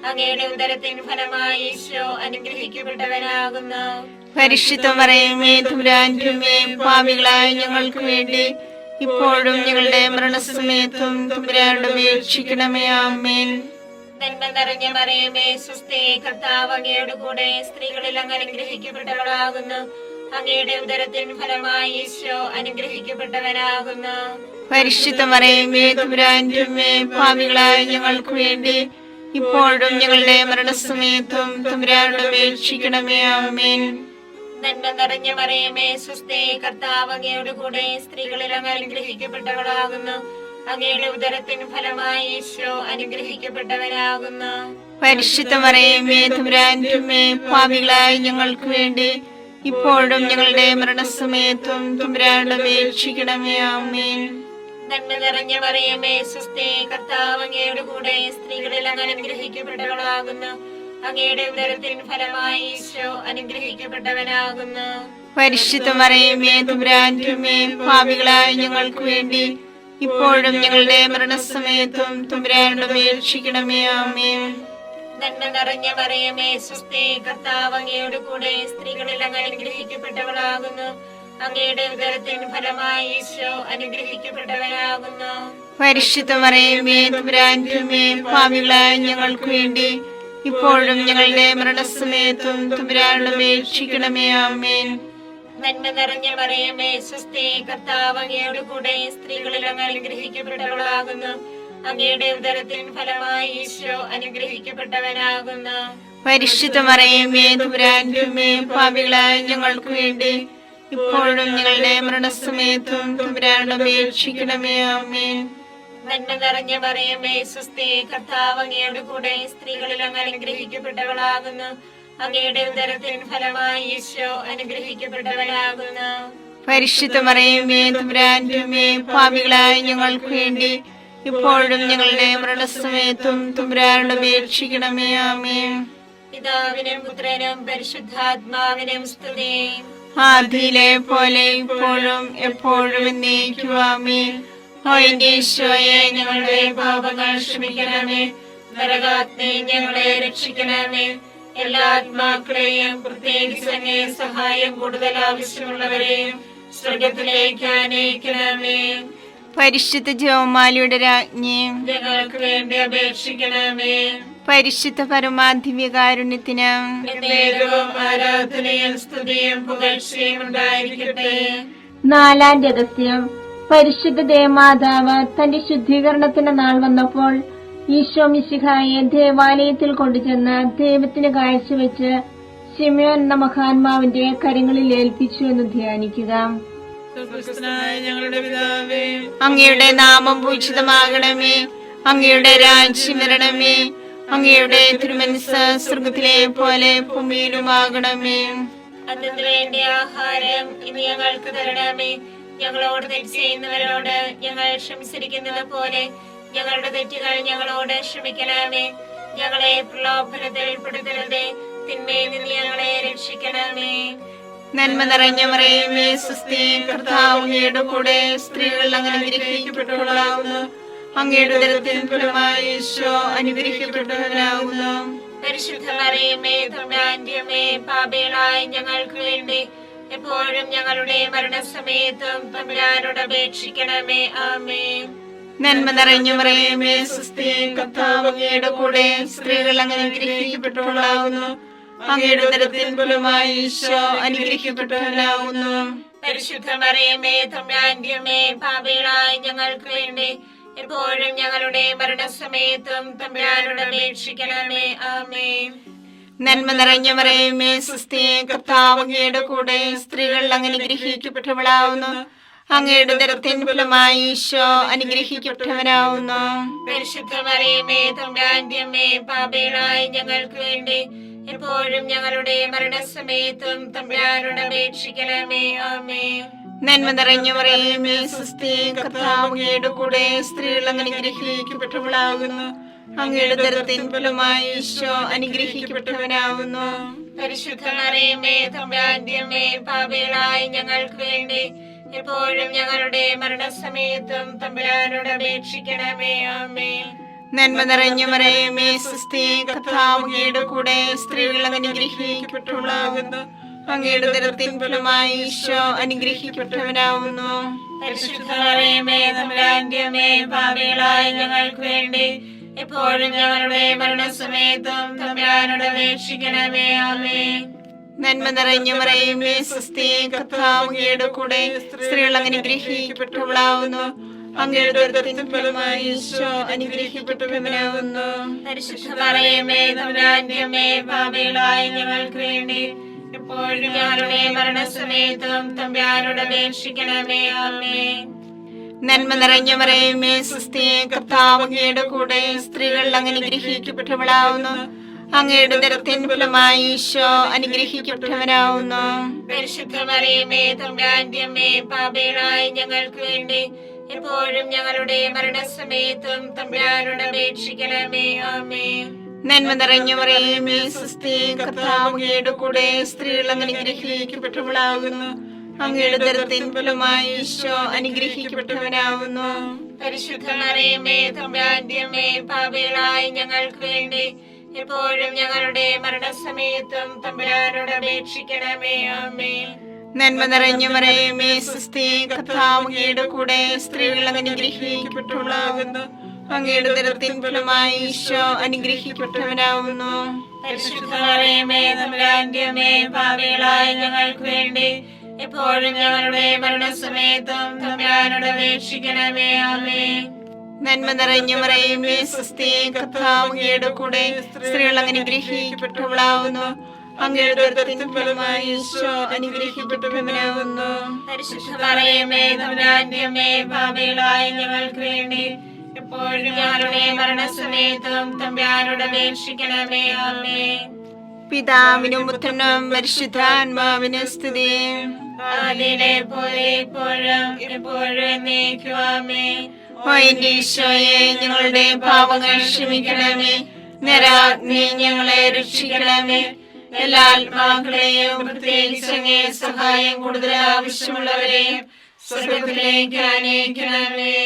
Speaker 2: അങ്ങയുടെ ഉദരത്തിൻ ഫലമായി ഈശോ അനുഗ്രഹിക്കപ്പെട്ടവനാകുന്നു.
Speaker 3: പരിശുദ്ധ മറിയമേ തമ്പുരാന്റമ്മേ, പാപികളായ ഞങ്ങൾക്ക് വേണ്ടി ഇപ്പോഴും ഞങ്ങളുടെ മരണസമയത്തും തമ്പുരാനോട് അപേക്ഷിക്കണമേ. ആമേൻ.
Speaker 2: നന്മ നിറഞ്ഞ മറിയമേ സ്വസ്തി, കർത്താവ് അങ്ങയുടെ കൂടെ സ്ത്രീകളിൽ അങ്ങ് അനുഗ്രഹിക്കപ്പെട്ടവളാകുന്നു. അങ്ങയുടെ ഉദരത്തിൻ ഫലമായി ഈശോ അനുഗ്രഹിക്കപ്പെട്ടവനാകുന്നു.
Speaker 3: പരിശുദ്ധ മറിയമേ തമ്പുരാന്റമ്മേ, പാപികളായ ഞങ്ങൾക്ക് വേണ്ടി ഇപ്പോഴും ഞങ്ങളുടെ മരണസമയത്തും തമ്പുരാനോട് അപേക്ഷിക്കണമേ. ആമേൻ.
Speaker 2: നന്മ നിറഞ്ഞ മറിയമേ സ്വസ്തി, കർത്താവ് അങ്ങയുടെ കൂടെ സ്ത്രീകളിൽ അങ്ങ് അനുഗ്രഹിക്കപ്പെട്ടവളാകുന്നു. അങ്ങയുടെ ഉദരത്തിൻ ഫലമായി ഈശോ അനുഗ്രഹിക്കപ്പെട്ടവനാകുന്നു.
Speaker 3: പരിശുദ്ധ മറിയമേ തമ്പുരാന്റമ്മേ, പാപികളായ ഞങ്ങൾക്ക് വേണ്ടി ഇപ്പോഴും ഞങ്ങളുടെ മരണസമയത്തും തമ്പുരാനോട് അപേക്ഷിക്കണമേ. ആമേൻ.
Speaker 2: നന്മ നിറഞ്ഞ മറിയമേ സ്വസ്തി, കർത്താവ് അങ്ങയുടെ കൂടെ സ്ത്രീകളിൽ അങ്ങ് അനുഗ്രഹിക്കപ്പെട്ടവളാകുന്നു. അങ്ങയുടെ ഉദരത്തിൻ ഫലമായി ഈശോ അനുഗ്രഹിക്കപ്പെട്ടവനാകുന്നു.
Speaker 3: പരിശുദ്ധ മറിയമേ തമ്പുരാന്റമ്മേ, പാപികളായ ഞങ്ങൾക്ക് വേണ്ടി ഇപ്പോഴും ഞങ്ങളുടെ മരണസമയത്തും തമ്പുരാനോട് അപേക്ഷിക്കണമേ. ആമേൻ.
Speaker 2: നന്മ നിറഞ്ഞ മറിയമേ സ്വസ്തി, കർത്താവ് അങ്ങയുടെ കൂടെ സ്ത്രീകളിൽ അങ്ങ് അനുഗ്രഹിക്കപ്പെട്ടവളാകുന്നു. അങ്ങയുടെ ഉദരത്തിൻ ഫലമായി ഈശോ അനുഗ്രഹിക്കപ്പെട്ടവനാകുന്നു.
Speaker 3: പരിശുദ്ധ മറിയമേ തമ്പുരാന്റമ്മേ, പാപികളായ ഞങ്ങൾക്ക് വേണ്ടി ഇപ്പോഴും ഞങ്ങളുടെ മരണസമയത്തും തമ്പുരാനോട് അപേക്ഷിക്കണമേ. ആമേൻ.
Speaker 2: നന്മ നിറഞ്ഞ മറിയമേ സ്വസ്തി, കർത്താവ് അങ്ങയുടെ കൂടെ സ്ത്രീകളിൽ അങ്ങ് അനുഗ്രഹിക്കപ്പെട്ടവളാകുന്നു. അങ്ങയുടെ ഉദരത്തിൻ ഫലമായി ഈശോ അനുഗ്രഹിക്കപ്പെട്ടവനാകുന്നു.
Speaker 3: പരിശുദ്ധ മറിയമേ തമ്പുരാന്റമ്മേ, പാപികളായ ഞങ്ങൾക്ക് വേണ്ടി ഇപ്പോഴും ഞങ്ങളുടെ മരണസമയത്തും തമ്പുരാനോട് അപേക്ഷിക്കണമേ. ആമേൻ.
Speaker 2: നന്മ നിറഞ്ഞ മറിയമേ സ്വസ്തി, കർത്താവ് അങ്ങയുടെ കൂടെ സ്ത്രീകളിൽ അങ്ങ് അനുഗ്രഹിക്കപ്പെട്ടവളാകുന്നു. അങ്ങയുടെ ഉദരത്തിൻ ഫലമായി ഈശോ അനുഗ്രഹിക്കപ്പെട്ടവനാകുന്നു.
Speaker 3: പരിശുദ്ധ മറിയമേ തമ്പുരാന്റമ്മേ, പാപികളായ ഞങ്ങൾക്ക് വേണ്ടി ഇപ്പോഴും ഞങ്ങളുടെ മരണസമയത്തും തമ്പുരാനോട് അപേക്ഷിക്കണമേ. ആമേൻ.
Speaker 2: പിതാവിനും പുത്രനും പരിശുദ്ധാത്മാവിനും സ്തുതി.
Speaker 3: ആദിയിലെ പോലെ ഇപ്പോഴും എപ്പോഴും എന്നേക്കും. ആമേൻ. ഓ എന്റെ ഈശോയെ,
Speaker 2: ഞങ്ങളുടെ പാപങ്ങൾ ക്ഷമിക്കണമേ. നരകാഗ്നി ഞങ്ങളെ രക്ഷിക്കണമേ. എല്ലാ ആത്മാക്കളെയും, പ്രത്യേകിച്ച് അങ്ങേ സഹായം കൂടുതൽ ആവശ്യമുള്ളവരെയും സ്വർഗത്തിലേക്ക് ആനയിക്കണമേ.
Speaker 3: പരിശുദ്ധ ജപമാലയുടെ രാജ്ഞി,
Speaker 2: ഞങ്ങൾക്ക് വേണ്ടി അപേക്ഷിക്കണമേ.
Speaker 3: പരിശുദ്ധ പരമാധിവ്യകാരുണ്യത്തിന്
Speaker 2: എന്നേരവും ആരാധനയും സ്തുതിയും പുകഴ്ചയും ഉണ്ടായിരിക്കട്ടെ.
Speaker 1: നാലാം രഹസ്യം. പരിശുദ്ധ ദേവമാതാവ് തന്റെ ശുദ്ധീകരണത്തിന്റെ നാൾ വന്നപ്പോൾ ഈശോ മിശിഹായെ ദേവാലയത്തിൽ കൊണ്ടുചെന്ന് ദൈവത്തിന് കാഴ്ചവെച്ച് ശിമയോൻ എന്ന മഹാത്മാവിന്റെ കരങ്ങളിൽ ഏൽപ്പിച്ചു എന്ന് ധ്യാനിക്കുക.
Speaker 2: ഞങ്ങളുടെ പിതാവേ,
Speaker 3: അങ്ങയുടെ നാമം പൂജിതമാകണമേ. അങ്ങയുടെ രാജ്യം വരണമേ. അങ്ങയുടെ തിരുമനസ്സ് സ്വർഗത്തിലെ പോലെ ഭൂമിയിലുമാകണമേ.
Speaker 2: അതിനു വേണ്ടി ആഹാരം ഇനി ഞങ്ങൾക്ക് തരണമേ. ഞങ്ങളോട് തെറ്റ് ചെയ്യുന്നവരോട് ഞങ്ങൾ ക്ഷമിച്ചിരിക്കുന്നത് പോലെ ഞങ്ങളുടെ തെറ്റുകൾ ഞങ്ങളോട് ക്ഷമിക്കണമേ. ഞങ്ങളെ പ്രലോഭനത്തിൽ ഉൾപ്പെടുത്തരുതേ, തിന്മയിൽ നിന്ന് ഞങ്ങളെ രക്ഷിക്കണമേ.
Speaker 3: നന്മ നിറഞ്ഞ മറിയമേ സ്വസ്തി, കർത്താവ് അങ്ങയുടെ കൂടെ സ്ത്രീകൾ അങ്ങ് അനുഗ്രഹിക്കപ്പെട്ടവളാകുന്നു. അങ്ങയുടെ ഉദരത്തിൻ ഫലമായി ഈശോ അനുഗ്രഹിക്കപ്പെട്ടവനാകുന്നു.
Speaker 2: പരിശുദ്ധ മറിയമേ തമ്പുരാന്റമ്മേ, പാപികളായ ഞങ്ങൾക്ക് വേണ്ടി എപ്പോഴും ഞങ്ങളുടെ മരണസമയത്തും തമ്പുരാനോട് അപേക്ഷിക്കണമേ. ആമേൻ.
Speaker 3: നന്മ നിറഞ്ഞ മറിയമേ സ്വസ്തി, കർത്താവ് അങ്ങയുടെ കൂടെ സ്ത്രീകൾ അങ്ങ് അനുഗ്രഹിക്കപ്പെട്ടവളാകുന്നു. അങ്ങയുടെ ഉദരത്തിൻ ഫലമായി ഈശോ അനുഗ്രഹിക്കപ്പെട്ടവനാകുന്നു.
Speaker 2: പരിശുദ്ധ മറിയമേ തമ്പുരാന്റമ്മേ, പാപികളായ ഞങ്ങൾക്ക് വേണ്ടി എപ്പോഴും ഞങ്ങളുടെ മരണസമയത്തും തമ്പുരാനോട് അപേക്ഷിക്കണമേ. ആമേൻ.
Speaker 3: നന്മ നിറഞ്ഞ മറിയമേ സ്വസ്തി, കർത്താവ് അങ്ങയുടെ കൂടെ സ്ത്രീകൾ അങ്ങ് അനുഗ്രഹിക്കപ്പെട്ടവളാകുന്നു. അങ്ങയുടെ ഉദരത്തിൻ ഫലമായി ഈശോ അനുഗ്രഹിക്കപ്പെട്ടവനാകുന്നു.
Speaker 2: പരിശുദ്ധ മറിയമേ തമ്പുരാന്റമ്മേ, പാപികളായ ഞങ്ങൾക്ക് വേണ്ടി എപ്പോഴും ഞങ്ങളുടെ മരണസമയത്തും തമ്പുരാനോട് അപേക്ഷിക്കണമേ. ആമേൻ.
Speaker 3: നന്മ നിറഞ്ഞ മറിയമേ സ്വസ്തി, കർത്താവ് അങ്ങയുടെ കൂടെ സ്ത്രീകൾ അങ്ങ് അനുഗ്രഹിക്കപ്പെട്ടവളാകുന്നു. അങ്ങയുടെ ഉദരത്തിൻ ഫലമായി ഈശോ അനുഗ്രഹിക്കപ്പെട്ടവനാകുന്നു.
Speaker 2: പരിശുദ്ധ മറിയമേ തമ്പുരാന്റമ്മേ, പാപികളായ ഞങ്ങൾക്ക് വേണ്ടി എപ്പോഴും ഞങ്ങളുടെ മരണസമയത്തും തമ്പുരാനോട് അപേക്ഷിക്കണമേ. ആമേൻ.
Speaker 3: നന്മ നിറഞ്ഞ മറിയമേ സുസ്ഥി, കർത്താവ് അങ്ങയുടെ കൂടെ സ്ത്രീകൾ അനുഗ്രഹിക്കപ്പെട്ടവളാകുന്നു. അങ്ങയുടെ ഉദരത്തിൻ ഫലമായി ഈശോ അനുഗ്രഹിക്കപ്പെട്ടവനാവുന്നു.
Speaker 2: പരിശുദ്ധ മറിയമേ തമ്പുരാന്റെ അമ്മേ, പാപികളായ ഞങ്ങൾക്ക് വേണ്ടി എപ്പോഴും ഞങ്ങളുടെ മരണസമയത്തും തമ്പുരാനോട് അപേക്ഷിക്കണമേ. ആമേൻ.
Speaker 3: നന്മ നിറഞ്ഞ മറിയമേ സുസ്ഥി, കർത്താവ് അങ്ങയുടെ കൂടെ സ്ത്രീകൾ അനുഗ്രഹിക്കപ്പെട്ടവളാവുന്നു. അങ്ങയുടെ ഉദരത്തിൻ ഫലമായി ഈശോ അനുഗ്രഹിക്കപ്പെട്ടവനാവുന്നു.
Speaker 2: പരിശുദ്ധ മറിയമേ തമ്പുരാന്റെ അമ്മേ, പാപികളായ ഞങ്ങൾക്ക് വേണ്ടി എപ്പോഴും ഞങ്ങളുടെ മരണസമയത്തും തമ്പുരാനോട് അപേക്ഷിക്കണമേ. ആമേൻ.
Speaker 3: നന്മ നിറഞ്ഞ മറിയമേ സുസ്ഥി, കർത്താവ് അങ്ങയുടെ കൂടെ സ്ത്രീകൾ അനുഗ്രഹിക്കപ്പെട്ടവളാവുന്നു. അങ്ങയുടെ ഉദരത്തിൻ ഫലമായി ഈശോ അനുഗ്രഹിക്കപ്പെട്ടവനാവുന്നു.
Speaker 2: പരിശുദ്ധ മറിയമേ തമ്പുരാന്റെ അമ്മേ, പാപികളായ ഞങ്ങൾക്ക് വേണ്ടി എപ്പോഴും ഞങ്ങളുടെ മരണസമയത്തും തമ്പുരാനോട് അപേക്ഷിക്കണമേ. ആമേൻ.
Speaker 3: നന്മ നിറഞ്ഞ മറിയമേ സുസ്ഥി, കർത്താവ് അങ്ങയുടെ കൂടെ സ്ത്രീകൾ അനുഗ്രഹിക്കപ്പെട്ടവളാകുന്നു. അങ്ങയുടെ ഉദരത്തിൻ ഫലമായി ഈശോ അനുഗ്രഹിക്കപ്പെട്ടവനാവുന്നു.
Speaker 2: പരിശുദ്ധ മറിയമേ തമ്പുരാന്റെ അമ്മേ, പാപികളായ ഞങ്ങൾക്ക് വേണ്ടി എപ്പോഴും ഞങ്ങളുടെ മരണസമയത്തും തമ്പുരാനോട് അപേക്ഷിക്കണമേ. ആമേൻ.
Speaker 3: നന്മ നിറഞ്ഞ മറിയമേ സുസ്ഥി, കർത്താവ് അങ്ങയുടെ കൂടെ സ്ത്രീകൾ അനുഗ്രഹിക്കപ്പെട്ടവളാകുന്നു. അങ്ങയുടെ ഉദരത്തിൻ ഫലമായി ഈശോ അനുഗ്രഹിക്കപ്പെട്ടവനാവുന്നു.
Speaker 2: പരിശുദ്ധ മറിയമേ തമ്പുരാന്റെ അമ്മേ, പാപികളായ ഞങ്ങൾക്ക് വേണ്ടി എപ്പോഴും ഞങ്ങളുടെ മരണസമയത്തും തമ്പുരാനോട് അപേക്ഷിക്കണമേ. ആമേൻ.
Speaker 3: നന്മ നിറഞ്ഞ മറിയമേ സുസ്ഥി, കർത്താവ് അങ്ങയുടെ കൂടെ സ്ത്രീകൾ അനുഗ്രഹിക്കപ്പെട്ടവളാവുന്നു. അങ്ങയുടെ ഉദരത്തിൻ ഫലമായി ഈശോ അനുഗ്രഹിക്കപ്പെട്ടവനാവുന്നു.
Speaker 2: പരിശുദ്ധ മറിയമേ തമ്പുരാന്റെ അമ്മേ, പാപികളായ ഞങ്ങൾക്ക് വേണ്ടി എപ്പോഴും ഞങ്ങളുടെ മരണസമയത്തും തമ്പുരാനോട് അപേക്ഷിക്കണമേ. ആമേൻ.
Speaker 3: പിതാവിനും പുത്രനും പരിശുദ്ധാത്മാവിനും സ്തുതി.
Speaker 2: ആദിയിലെ പോലെ ഇപ്പോഴും എപ്പോഴും എന്നേക്കും. ആമേൻ.
Speaker 3: ഓ എന്റെ ഈശോയെ, ഞങ്ങളുടെ പാപങ്ങൾ ക്ഷമിക്കണമേ. നരാഗ്നി ഞങ്ങളെ രക്ഷിക്കണമേ. എല്ലാ ആത്മാക്കളെയും പ്രത്യേകിച്ച് അങ്ങേ സഹായം കൂടുതൽ ആവശ്യമുള്ളവരെയും സ്വർഗ്ഗത്തിലേക്ക് ആനയിക്കണമേ.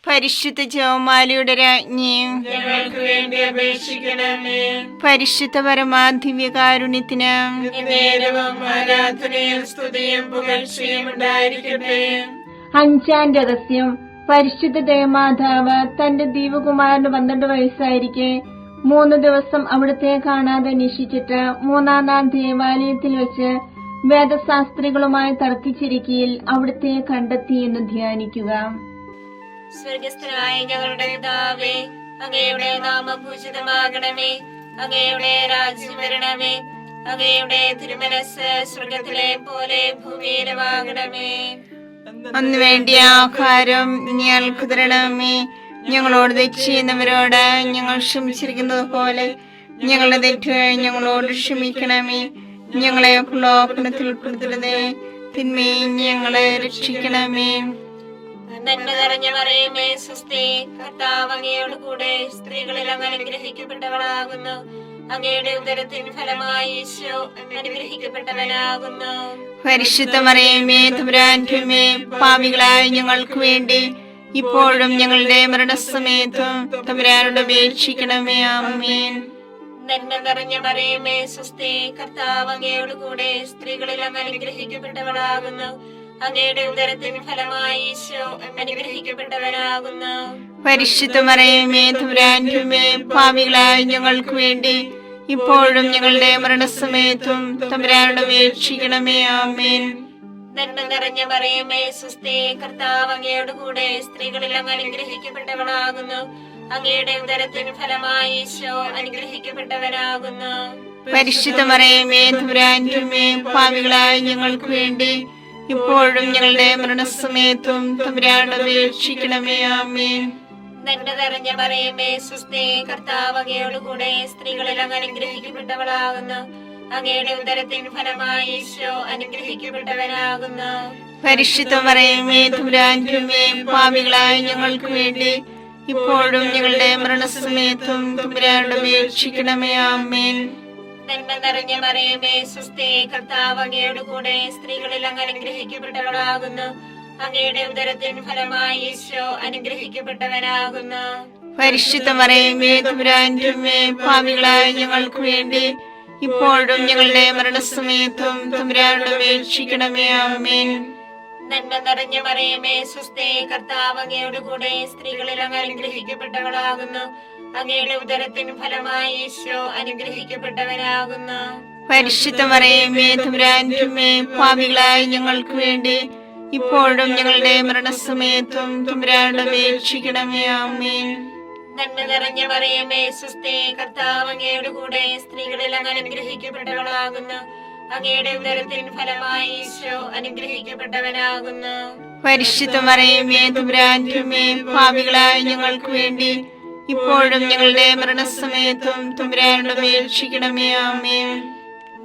Speaker 3: പരിശുദ്ധ ജപമാലയുടെ രാജ്ഞിയും
Speaker 2: ഞങ്ങൾക്ക് വേണ്ടി അപേക്ഷിക്കണമേ.
Speaker 3: പരിശുദ്ധ പരമാദിവ്യകാരുണ്യത്തിന്
Speaker 2: നേരവും ആരാധനയും സ്തുതിയും പുകഴ്ചയും ഉണ്ടായിരിക്കട്ടെ.
Speaker 1: അഞ്ചാം രഹസ്യം. പരിശുദ്ധ ദേവമാതാവ് തന്റെ ദൈവകുമാരന് 12 വയസ്സായിരിക്കെ 3 ദിവസം അവിടുത്തെ കാണാതെ അന്വേഷിച്ചിട്ട് 3-ാം നാൾ ദേവാലയത്തിൽ വെച്ച് വേദശാസ്ത്രികളുമായി തർക്കിച്ചിരിക്കയിൽ അവിടുത്തെ കണ്ടെത്തി എന്ന് ധ്യാനിക്കുക.
Speaker 2: സ്വർഗസ്ഥനായ ഞങ്ങളുടെ പിതാവേ, അങ്ങയുടെ നാമം പൂജിതമാകണമേ. അങ്ങയുടെ രാജ്യം വരണമേ. അങ്ങയുടെ തിരുമനസ് സ്വർഗത്തിലെ പോലെ ഭൂമിയിലുമാകണമേ.
Speaker 3: അന്ന് വേണ്ടിയ ആഹാരം ഞങ്ങൾക്ക് തരണമേ. ഞങ്ങളോട് തെറ്റ് ചെയ്യുന്നവരോട് ഞങ്ങൾ ക്ഷമിച്ചിരിക്കുന്നത് പോലെ ഞങ്ങളുടെ തെറ്റുകൾ ഞങ്ങളോട് ക്ഷമിക്കണമേ. ഞങ്ങളെ പ്രലോഭനത്തിൽ ഉൾപ്പെടുത്തരുതേ, തിന്മയിൽ ഞങ്ങളെ രക്ഷിക്കണമേ.
Speaker 2: നന്മ നിറഞ്ഞ മറിയമേ സ്വസ്തി, കർത്താവ് അങ്ങയോട് കൂടെ സ്ത്രീകളിൽ അങ്ങ് അനുഗ്രഹിക്കപ്പെട്ടവളാകുന്നു. അങ്ങയുടെ ഉദരത്തിൻ ഫലമായി ഈശോ അനുഗ്രഹിക്കപ്പെട്ടവനാകുന്നു.
Speaker 3: പരിശുദ്ധ മറിയമേ തമ്പുരാന്റെ അമ്മേ, പാപികളായ ഞങ്ങൾക്ക് വേണ്ടി ഇപ്പോഴും ഞങ്ങളുടെ മരണസമയത്തും തമ്പുരാനോട് അപേക്ഷിക്കണമേ. ആമേൻ.
Speaker 2: നന്മ നിറഞ്ഞ മറിയമേ സ്വസ്തി, കർത്താവ് അങ്ങയോട് കൂടെ സ്ത്രീകളിൽ അങ്ങ് അനുഗ്രഹിക്കപ്പെട്ടവളാകുന്നു. അങ്ങയുടെ ഉദരത്തിൻ ഫലമായി ഈശോ അനുഗ്രഹിക്കപ്പെട്ടവനാകുന്നു.
Speaker 3: പരിശുദ്ധ മറിയമേ തമ്പുരാന്റെ അമ്മേ, പാപികളായ ഞങ്ങൾക്ക് വേണ്ടി ഇപ്പോഴും ഞങ്ങളുടെ മരണസമയത്തും തമ്പുരാനോട് അപേക്ഷിക്കണമേ. ആമേൻ.
Speaker 2: നന്മ നിറഞ്ഞ മറിയമേ സ്വസ്തി, കർത്താവ് അങ്ങയോട് കൂടെ സ്ത്രീകളിൽ അങ്ങ് അനുഗ്രഹിക്കപ്പെട്ടവളാകുന്നു. അങ്ങയുടെ ഉദരത്തിൻ ഫലമായി ഈശോ അനുഗ്രഹിക്കപ്പെട്ടവനാകുന്നു.
Speaker 3: പരിശുദ്ധ മറിയമേ തമ്പുരാന്റെ അമ്മേ, പാപികളായ ഞങ്ങൾക്ക് വേണ്ടി ഇപ്പോഴും ഞങ്ങളുടെ മരണസമയത്തും തമ്പുരാനോട് അപേക്ഷിക്കണമേ. ആമേൻ.
Speaker 2: നന്മ നിറഞ്ഞ മറിയമേ സ്വസ്തി, കർത്താവ് അങ്ങയോട് കൂടെ സ്ത്രീകളിൽ അങ്ങ് അനുഗ്രഹിക്കപ്പെട്ടവളാകുന്നു. അങ്ങയുടെ ഉദരത്തിൻ ഫലമായി ഈശോ അനുഗ്രഹിക്കപ്പെട്ടവനാകുന്നു.
Speaker 3: പരിശുദ്ധ മറിയമേ തമ്പുരാന്റെ അമ്മേ, പാപികളായ ഞങ്ങൾക്ക് വേണ്ടി ഇപ്പോഴും ഞങ്ങളുടെ മരണസമയത്തും തമ്പുരാനോട് അപേക്ഷിക്കണമേ. ആമേൻ.
Speaker 2: നന്മ നിറഞ്ഞ മറിയമേ സ്വസ്തി, കർത്താവ് അങ്ങയോട് കൂടെ സ്ത്രീകളിൽ അങ്ങ് അനുഗ്രഹിക്കപ്പെട്ടവളാകുന്നു. അങ്ങയുടെ ഉദരത്തിൻ ഫലമായി ഈശോ അനുഗ്രഹിക്കപ്പെട്ടവനാകുന്നു.
Speaker 3: പരിശുദ്ധ മറിയമേ തമ്പുരാന്റെ അമ്മേ, പാപികളായ ഞങ്ങൾക്ക് വേണ്ടി ഇപ്പോഴും ഞങ്ങളുടെ മരണസമയത്തും തമ്പുരാനോട് അപേക്ഷിക്കണമേ. ആമേൻ.
Speaker 2: നന്മ നിറഞ്ഞ മറിയമേ സ്വസ്തി, കർത്താവ് അങ്ങയുടെ കൂടെ, സ്ത്രീകളിൽ അങ്ങ് അനുഗ്രഹിക്കപ്പെട്ടവളാകുന്നു. അങ്ങയുടെ ഉദരത്തിന് ഫലമായി ഈശോ അനുഗ്രഹിക്കപ്പെട്ടവനാകുന്നു.
Speaker 3: പരിശുദ്ധ മറിയമേ തമ്പുരാന്റെ അമ്മേ, പാപികളായ ഞങ്ങൾക്ക് വേണ്ടി ഇപ്പോഴും ഞങ്ങളുടെ മരണസമയത്തും തമ്പുരാനോട് അപേക്ഷിക്കണമേ. ആമേൻ.
Speaker 2: നന്മ നിറഞ്ഞ മറിയമേ സ്വസ്തി, കർത്താവ് അങ്ങയുടെ കൂടെ, സ്ത്രീകളിൽ അങ്ങ് അനുഗ്രഹിക്കപ്പെട്ടവളാകുന്നു. അങ്ങയുടെ ഉദരത്തിന് ഫലമായി ഈശോ അനുഗ്രഹിക്കപ്പെട്ടവനാകുന്നു.
Speaker 3: പരിശുദ്ധ മറിയമേ തമ്പുരാന്റെ അമ്മേ, പാപികളായ ഞങ്ങൾക്ക് വേണ്ടി ഇപ്പോഴും ഞങ്ങളുടെ മരണസമയത്തും തമ്പുരാനോട് അപേക്ഷിക്കണമേ. ആമേൻ.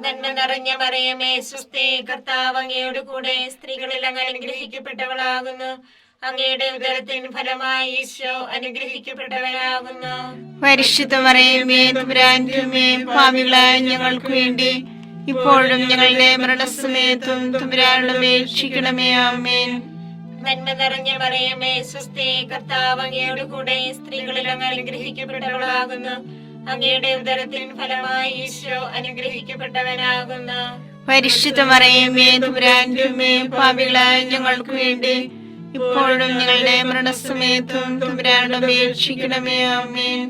Speaker 2: നന്മ നിറഞ്ഞ മറിയമേ സ്വസ്തി, കർത്താവ് അങ്ങയുടെ കൂടെ, സ്ത്രീകളിൽ അങ്ങ് അനുഗ്രഹിക്കപ്പെട്ടവളാകുന്നു. അങ്ങയുടെ ഉദരത്തിന് ഫലമായി ഈശോ അനുഗ്രഹിക്കപ്പെട്ടവനാകുന്നു.
Speaker 3: പരിശുദ്ധ മറിയമേ തമ്പുരാന്റെ അമ്മേ, പാപികളായ ഞങ്ങൾക്ക് വേണ്ടി ഇപ്പോഴും ഞങ്ങളുടെ മരണസമയത്തും തമ്പുരാനോട് അപേക്ഷിക്കണമേ. ആമേൻ.
Speaker 2: നന്മ നിറഞ്ഞ മറിയമേ സ്വസ്തി, കർത്താവ് അങ്ങയുടെ കൂടെ, സ്ത്രീകളിൽ അങ്ങ് അനുഗ്രഹിക്കപ്പെട്ടവളാകുന്നു. അങ്ങയുടെ ഉദരത്തിന് ഫലമായി ഈശോ അനുഗ്രഹിക്കപ്പെട്ടവനാകുന്നു.
Speaker 3: പരിശുദ്ധ മറിയമേ തമ്പുരാന്റെ അമ്മേ, പാപികളായ ഞങ്ങൾക്ക് വേണ്ടി ഇപ്പോഴും ഞങ്ങളുടെ മരണസമയത്തും തമ്പുരാനോട് അപേക്ഷിക്കണമേ. ആമേൻ.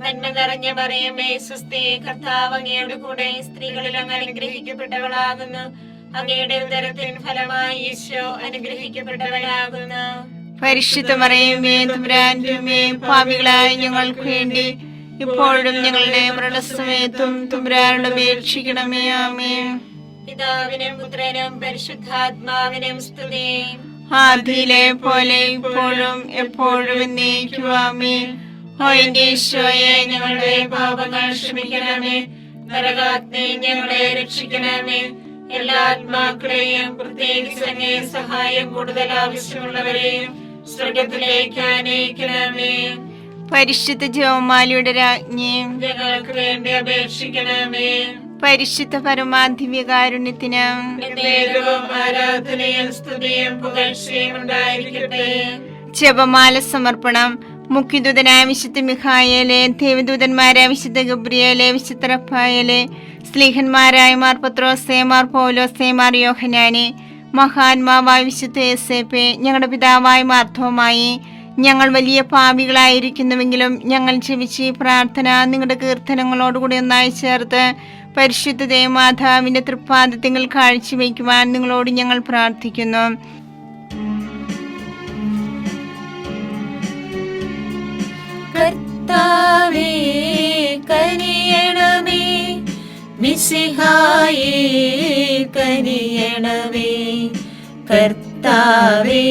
Speaker 2: നന്മ നിറഞ്ഞ മറിയമേ സ്വസ്തി, കർത്താവ് അങ്ങയുടെ കൂടെ, സ്ത്രീകളിൽ അങ്ങ് അനുഗ്രഹിക്കപ്പെട്ടവളാകുന്നു. അങ്ങയുടെ ഉദരത്തിന് ഫലമായി ഈശോ അനുഗ്രഹിക്കപ്പെട്ടവനാകുന്നു.
Speaker 3: പരിശുദ്ധ മറിയമേ തമ്പുരാന്റെ അമ്മേ, പാപികളായ ഞങ്ങൾക്ക് വേണ്ടി ഇപ്പോഴും ഞങ്ങളുടെ മരണസമയത്തും തമ്പുരാനോട് അപേക്ഷിക്കണമേ. ആമേൻ.
Speaker 2: പിതാവിനും പുത്രനും പരിശുദ്ധാത്മാവിനും സ്തുതി.
Speaker 3: ആദിയിലെ പോലെ ഇപ്പോഴും എപ്പോഴും എന്നേക്കും. ആമേൻ. ഓ എന്റെ ഈശോയെ, ഞങ്ങളുടെ പാപങ്ങൾ ക്ഷമിക്കണമേ.
Speaker 2: നരകാഗ്നി ഞങ്ങളെ രക്ഷിക്കണമേ. എല്ലാ ആത്മാക്കളെയും, പ്രത്യേകിച്ച് അങ്ങേ സഹായം കൂടുതൽ ആവശ്യമുള്ളവരെയും സ്വർഗത്തിലേക്ക് ആനയിക്കണമേ.
Speaker 3: പരിശുദ്ധ ജപമാലയുടെ രാജ്ഞി,
Speaker 2: ഞങ്ങൾക്ക് വേണ്ടി അപേക്ഷിക്കണമേ.
Speaker 3: പരിശുദ്ധ പരമാധിവ്യകാരുണ്യത്തിന്
Speaker 2: എന്നേരവും ആരാധനയും സ്തുതിയും പുകഴ്ചയും ഉണ്ടായിരിക്കട്ടെ.
Speaker 3: ജപമാല സമർപ്പണം. മുഖ്യദൂതനായ വിശുദ്ധ മിഖായേലെ, ദേവദൂതന്മാരായ വിശുദ്ധ ഗബ്രിയേലെ, വിശുദ്ധ റഫായേലെ, സ്ലീഹന്മാരായ മാർ പത്രോസേ, മാർ പൗലോസേ, മാർ യോഹന്നാനെ, മഹാത്മാവായ വിശുദ്ധ യോസേപ്പേ, ഞങ്ങളുടെ പിതാവായ മാർത്തോമായി, ഞങ്ങൾ വലിയ പാപികളായിരിക്കുന്നുവെങ്കിലും ഞങ്ങൾ ജപിച്ച് ഈ പ്രാർത്ഥന നിങ്ങളുടെ കീർത്തനങ്ങളോടുകൂടി ഒന്നായി ചേർത്ത് പരിശുദ്ധ ദേവമാതാവിന്റെ തൃപ്പാദത്തിൽ കാഴ്ചവെക്കുവാൻ നിങ്ങളോട് ഞങ്ങൾ പ്രാർത്ഥിക്കുന്നു.
Speaker 2: കർത്താവേ കനിയണമേ, മിശിഹായേ കനിയണമേ. കർത്താവേ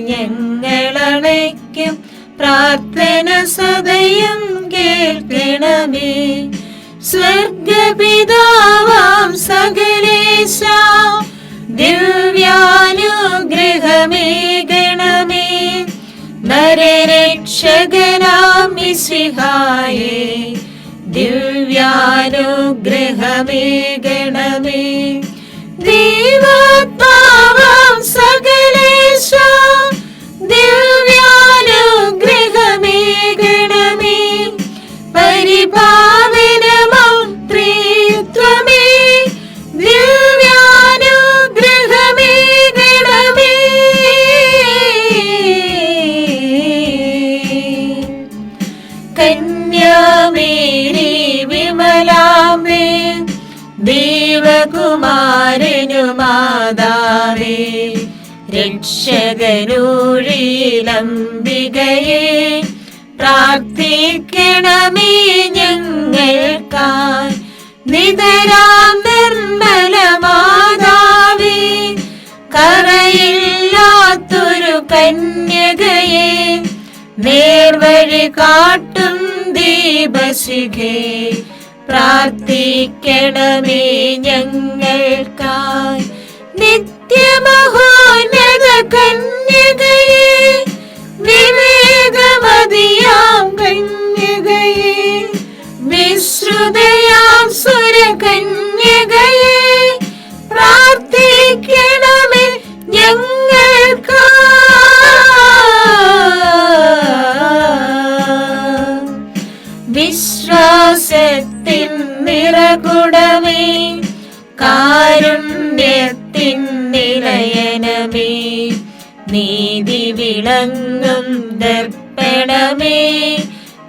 Speaker 2: ഞങ്ങളണയ്ക്കും പ്രാർത്ഥന സദയം കേൾക്കണമേ. സ്വർഗപിതാവാം സകലേശ ദിവ്യാനുഗ്രഹമേകണമേ. നരരക്ഷകനാം മിശിഹായേ ദിവ്യാനുഗ്രഹമേകണമേ. ദൈവാത്മാവാം സകലേശ ദിവ്യാനുഗ്രഹമേകണമേ. പരിപാവനമാം ത്രിത്വമേ ദിവ്യാനുഗ്രഹമേകണമേ. കന്യാമേരി വിമലാംബേ, ദേവകുമാരനു മാതാവേ, രക്ഷകനൂഴിലംബികയെ പ്രാർത്ഥിക്കണമേ ഞങ്ങൾക്കായി. നിതരാം നിർമ്മല മാതാവേ, കറയില്ലാത്തൊരു കന്യകയെ, നേർവഴി കാട്ടും ദീപശിഖേ, പ്രാർത്ഥിക്കണമേ ഞങ്ങൾക്കായി. നിത്യമഹോന്നത കന്യകയെ, വിവേകമതിയാം കന്യകയെ, വിശ്രുതയാം സുരകന്യകയെ, പ്രാർത്ഥിക്കണമേ ഞങ്ങൾക്കായി. നിറകുടമേ, കാരുണ്യത്തിൻ നിലയനമേ, നീതി വിളങ്ങും ദർപ്പണമേ,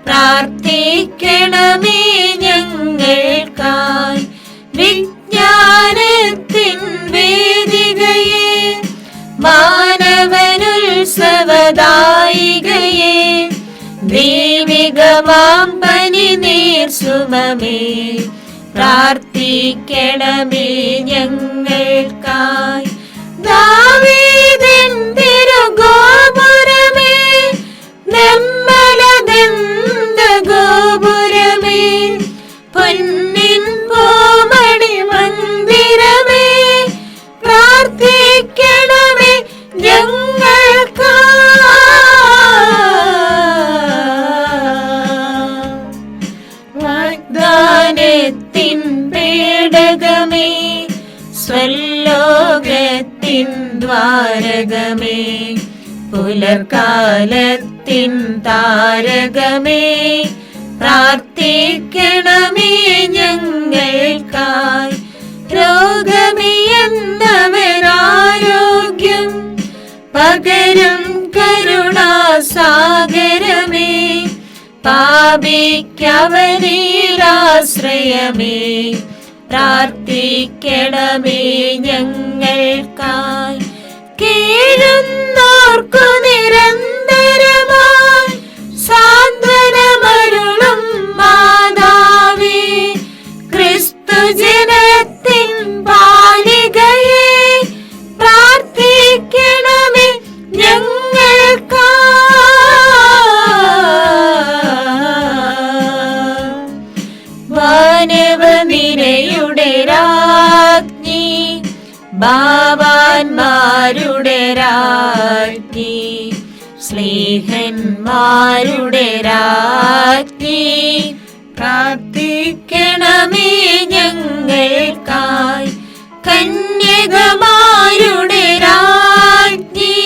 Speaker 2: പ്രാർത്ഥിക്കണമേ ഞങ്ങൾക്കായി. വിജ്ഞാനത്തിൻ വേദികയെ, മാനവനുത്സവദായികയെ, ദൈവികമാം പനിനീർ സുമമേ, പ്രാർത്ഥിക്കണമേ ഞങ്ങൾക്കായി. ദാവീദിൻ തിരുഗോപുരമേ, നിർമ്മലദന്ത ഗോപുരമേ, പൊന്നിൻ പൂമണി മന്ദിരമേ, പ്രാർത്ഥിക്കണമേ ഞങ്ങൾക്കായി. വാഗ്ദാനത്തിൻ പേടകമേ, സ്വലോകത്തിൻ ദ്വാരകമേ, പുലർകാലത്തിൻ താരകമേ, പ്രാർത്ഥിക്കണമേ ഞങ്ങൾക്കായി. രോഗമിയെന്നവരാരോഗ്യം പകരും കരുണാസാഗരമേ, പാപിക്കവനിലാശ്രയമേ, പ്രാർത്ഥിക്കണമേ ഞങ്ങൾക്കായി. കേഴുന്നോർക്കു നിരന്തരമായി സാന്ത്വനമരുളും മാതാവേ, ക്രിസ്തുജനത്തിൻ പാലികയെ, പ്രാർത്ഥിക്കണമേ ഞങ്ങൾക്കായി. വാനവനിരയുടെ രാജ്ഞി, ബാവാന്മാരുടെ രാജ്ഞി, സ്ലീഹന്മാരുടെ രാജ്ഞി, പ്രാർത്ഥിക്കണമേ ഞങ്ങൾക്കായി. കന്യകമാരുടെ രാജ്ഞി,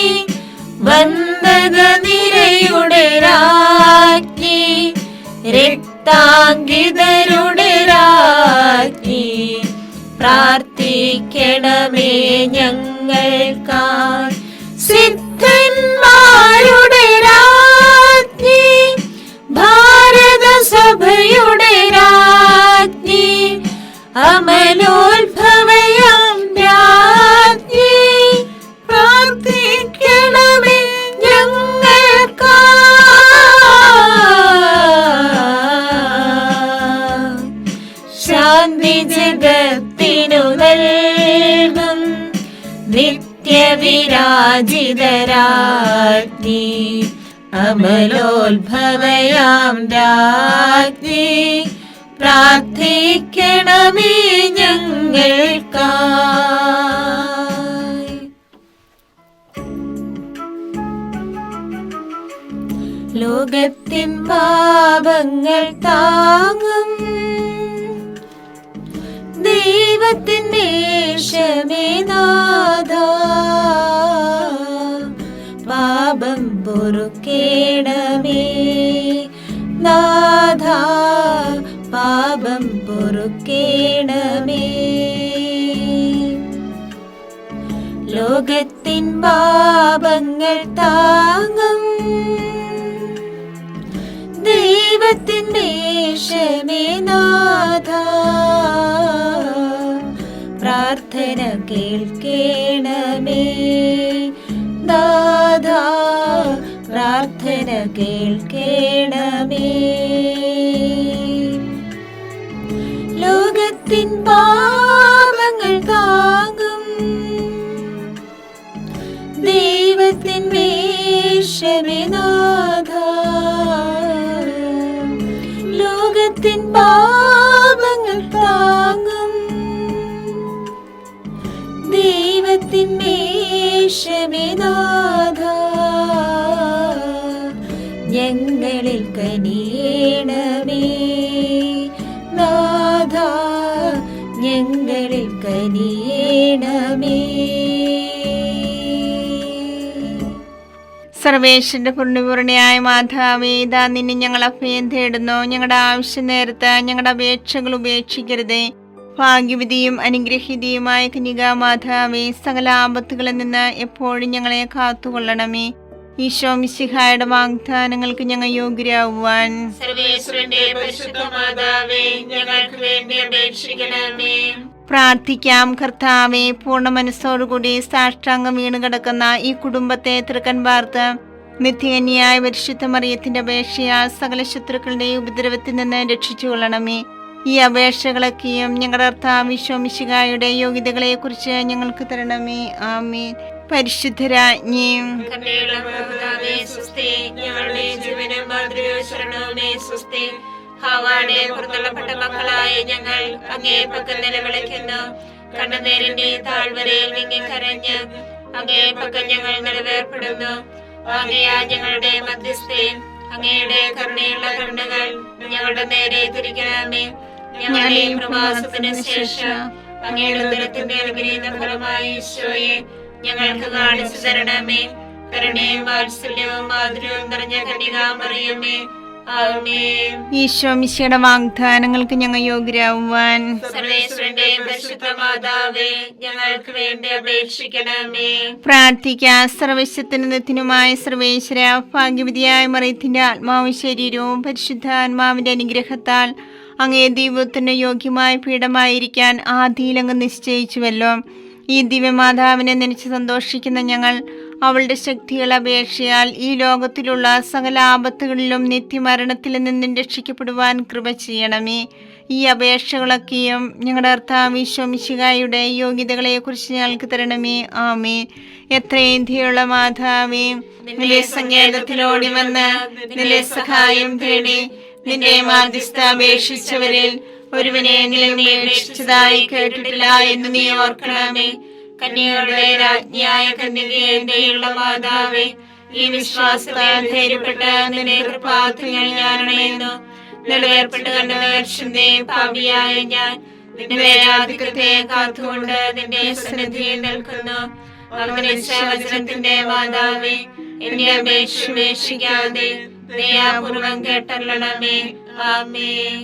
Speaker 2: വന്ദകനിരയുടെ രാജ്ഞി, രക്താംഗിതരുടെ രാജ്ഞി, പ്രാർത്ഥിക്കണമേ ഞങ്ങൾക്കായി. സിദ്ധന്മാരുടെ രാജ്ഞി, ഭാരതസഭയുടെ രാജ്ഞി, അമലോത്ഭവയാം രാജ്ഞി, പ്രാർത്ഥിക്കണമേ ഞങ്ങൾക്കായി. ശാന്തി ജഗത്തിനു നൽകും നിത്യവിരാജിതരാജ്ഞി, അമലോത്ഭവയാം രാജ്ഞി, പ്രാർത്ഥിക്കണമേ ഞങ്ങൾക്കായി. ലോകത്തിൻ പാപങ്ങൾ താങ്ങും ദൈവത്തിൻ ദേശമേ നാഥ, പാപം പൊറുക്കേണമേ നാഥ, പാപം പൊറുക്കേണമേ. ലോകത്തിൻ പാപങ്ങൾ താങ്ങും ദൈവത്തിൻ ദേശമേ നാഥ, പ്രാർത്ഥന കേൾക്കേണമേ നാഥ, പ്രാർത്ഥന കേൾക്കേണമേ. ലോകത്തിൻ പാപങ്ങൾ താങ്ങും ദൈവത്തിൻ ദേശമേ നാഥ, ലോകത്തിൻ പാപങ്ങൾ താങ്ങും ദൈവത്തിൻ ദേശമേ നാഥ, ഞങ്ങളിൽ കനിയേണമേ നാഥ, ഞങ്ങളിൽ കനിയേണമേ.
Speaker 3: സർവേശ്വരന്റെ പുണ്യപൂർണിയായ മാതാവേ, ഇതാ നിന്നെ ഞങ്ങൾ അഭയം തേടുന്നു. ഞങ്ങളുടെ ആവശ്യ നേരത്ത് ഞങ്ങളുടെ അപേക്ഷകൾ ഉപേക്ഷിക്കരുതേ. ഭാഗ്യവതിയും അനുഗ്രഹീതയുമായ കന്യകാ മാതാവേ, സകല ആപത്തുകളിൽ നിന്ന് എപ്പോഴും ഞങ്ങളെ കാത്തുകൊള്ളണമേ. ഈശോ മിശിഹായുടെ വാഗ്ദാനങ്ങൾക്ക് ഞങ്ങൾ യോഗ്യരാകുവാൻ
Speaker 2: സർവേശ്വരന്റെ പരിശുദ്ധ മാതാവേ, ഞങ്ങൾക്ക് വേണ്ടി അപേക്ഷിക്കണമേ.
Speaker 3: പ്രാർത്ഥിക്കാം. കർത്താവെ, പൂർണ്ണ മനസ്സോടുകൂടി സാഷ്ടാംഗം വീണ് കിടക്കുന്ന ഈ കുടുംബത്തെ തൃക്കൻ പാർത്ത് നിത്യകന്യായ പരിശുദ്ധ മറിയത്തിന്റെ അപേക്ഷയാൽ സകല ശത്രുക്കളുടെ ഉപദ്രവത്തിൽ നിന്ന് രക്ഷിച്ചുകൊള്ളണമേ. ഈ അപേക്ഷകളൊക്കെയും ഞങ്ങളുടെ കർത്താവ് ഈശോ മിശിഹായുടെ യോഗ്യതകളെ കുറിച്ച് ഞങ്ങൾക്ക് തരണമേ. ആമേൻ. പരിശുദ്ധരാജ്ഞിയും
Speaker 2: ഞങ്ങളുടെ ജീവനും മാതൃശരണവുമേ സ്വസ്തി. ഹവ്വായുടെ പുറത്തള്ളപ്പെട്ട മക്കളായ ഞങ്ങൾ അങ്ങേ പക്കൽ നിലവിളിക്കുന്നു. കണ്ണുനീരിന്റെ താഴ്വരയിൽ വിങ്ങിക്കരഞ്ഞ് അങ്ങേ പക്കൽ ഞങ്ങൾ നിലവേർപ്പെടുന്നു. ആകയാ ഞങ്ങളുടെ മധ്യസ്ഥേ, അങ്ങയുടെ കരുണയുള്ള കണ്ണുകൾ ഞങ്ങളുടെ നേരെ തിരിക്കണമേ. ഞങ്ങളുടെ പ്രവാസത്തിന് ശേഷം അങ്ങയുടെ ഉദരത്തിന്റെ അനുഗ്രഹീത ഫലമായി ഈശോയെ ഞങ്ങൾക്ക് കാണിച്ചു തരണമേ. കരുണയും വാത്സല്യവും മാധുര്യവും നിറഞ്ഞ കന്യകാമറിയമേ, ആമേൻ.
Speaker 3: ഈശോ മിശിഹായുടെ വാഗ്ദാനങ്ങൾക്ക് ഞങ്ങൾ യോഗ്യരാകുവാൻ
Speaker 2: സർവേശ്വരന്റെ പരിശുദ്ധ മാതാവേ, ഞങ്ങൾക്ക് വേണ്ടി അപേക്ഷിക്കണമേ.
Speaker 3: പ്രാർത്ഥിക്കാം. സർവശക്തനുമായ സർവേശ്വര, ഭാഗ്യവതിയായ മറിയത്തിന്റെ ആത്മാവും ശരീരവും പരിശുദ്ധാത്മാവിന്റെ അനുഗ്രഹത്താൽ അങ്ങേ ദൈവത്തിന് യോഗ്യമായ പീഠമായിരിക്കാൻ ആദിയിലങ്ങ് നിശ്ചയിച്ചുവല്ലോ. ഈ ദിവ്യമാതാവിനെ നനച്ച് സന്തോഷിക്കുന്ന ഞങ്ങൾ അവളുടെ ശക്തിയുള്ള അപേക്ഷയാൽ ഈ ലോകത്തിലുള്ള സകല ആപത്തുകളിലും നിത്യമരണത്തിൽ നിന്നും രക്ഷിക്കപ്പെടുവാൻ കൃപ ചെയ്യണമേ. ഈ അപേക്ഷകളൊക്കെയും ഞങ്ങളുടെ കർത്താവ് ഈശോ മിശിഹായുടെ യോഗ്യതകളെ കുറിച്ച് ഞങ്ങൾക്ക് തരണമേ. ആമേൻ. എത്രയും ദയുള്ള മാതാവേ, നിന്റെ സങ്കേതത്തിലോടി വന്ന് നിന്റെ സഹായം തേടി നിന്റെ മാധ്യസ്ഥ അപേക്ഷിച്ചവരിൽ ഒരുവനെങ്കിലും നീ അപേക്ഷിച്ചതായി കേട്ടിട്ടില്ല എന്ന് നീ ഓർക്കണമേ. കന്യകളുടെ രാജ്ഞിയായ കന്യകയുള്ള മാതാവേ, ഈ വിശ്വാസത്താൽ ധൈര്യപ്പെട്ട് നിന്റെ കൃപാർത്ഥങ്ങൾ ഞാനണയുന്നു. നിലവേർപ്പെട്ട് കണ്ടുവീഴ്ചന്റെ പാപിയായ ഞാൻ നിന്റെ ആധിക്യത്തെ കാത്തുകൊണ്ട് നിന്റെ സന്നിധിയിൽ നിൽക്കുന്നു. അവതരിച്ച വചനത്തിന്റെ മാതാവേ, എന്നെ അപേക്ഷിക്കാതെ ദയാപൂർവം കേട്ടല്ലണമേ. ആമേൻ.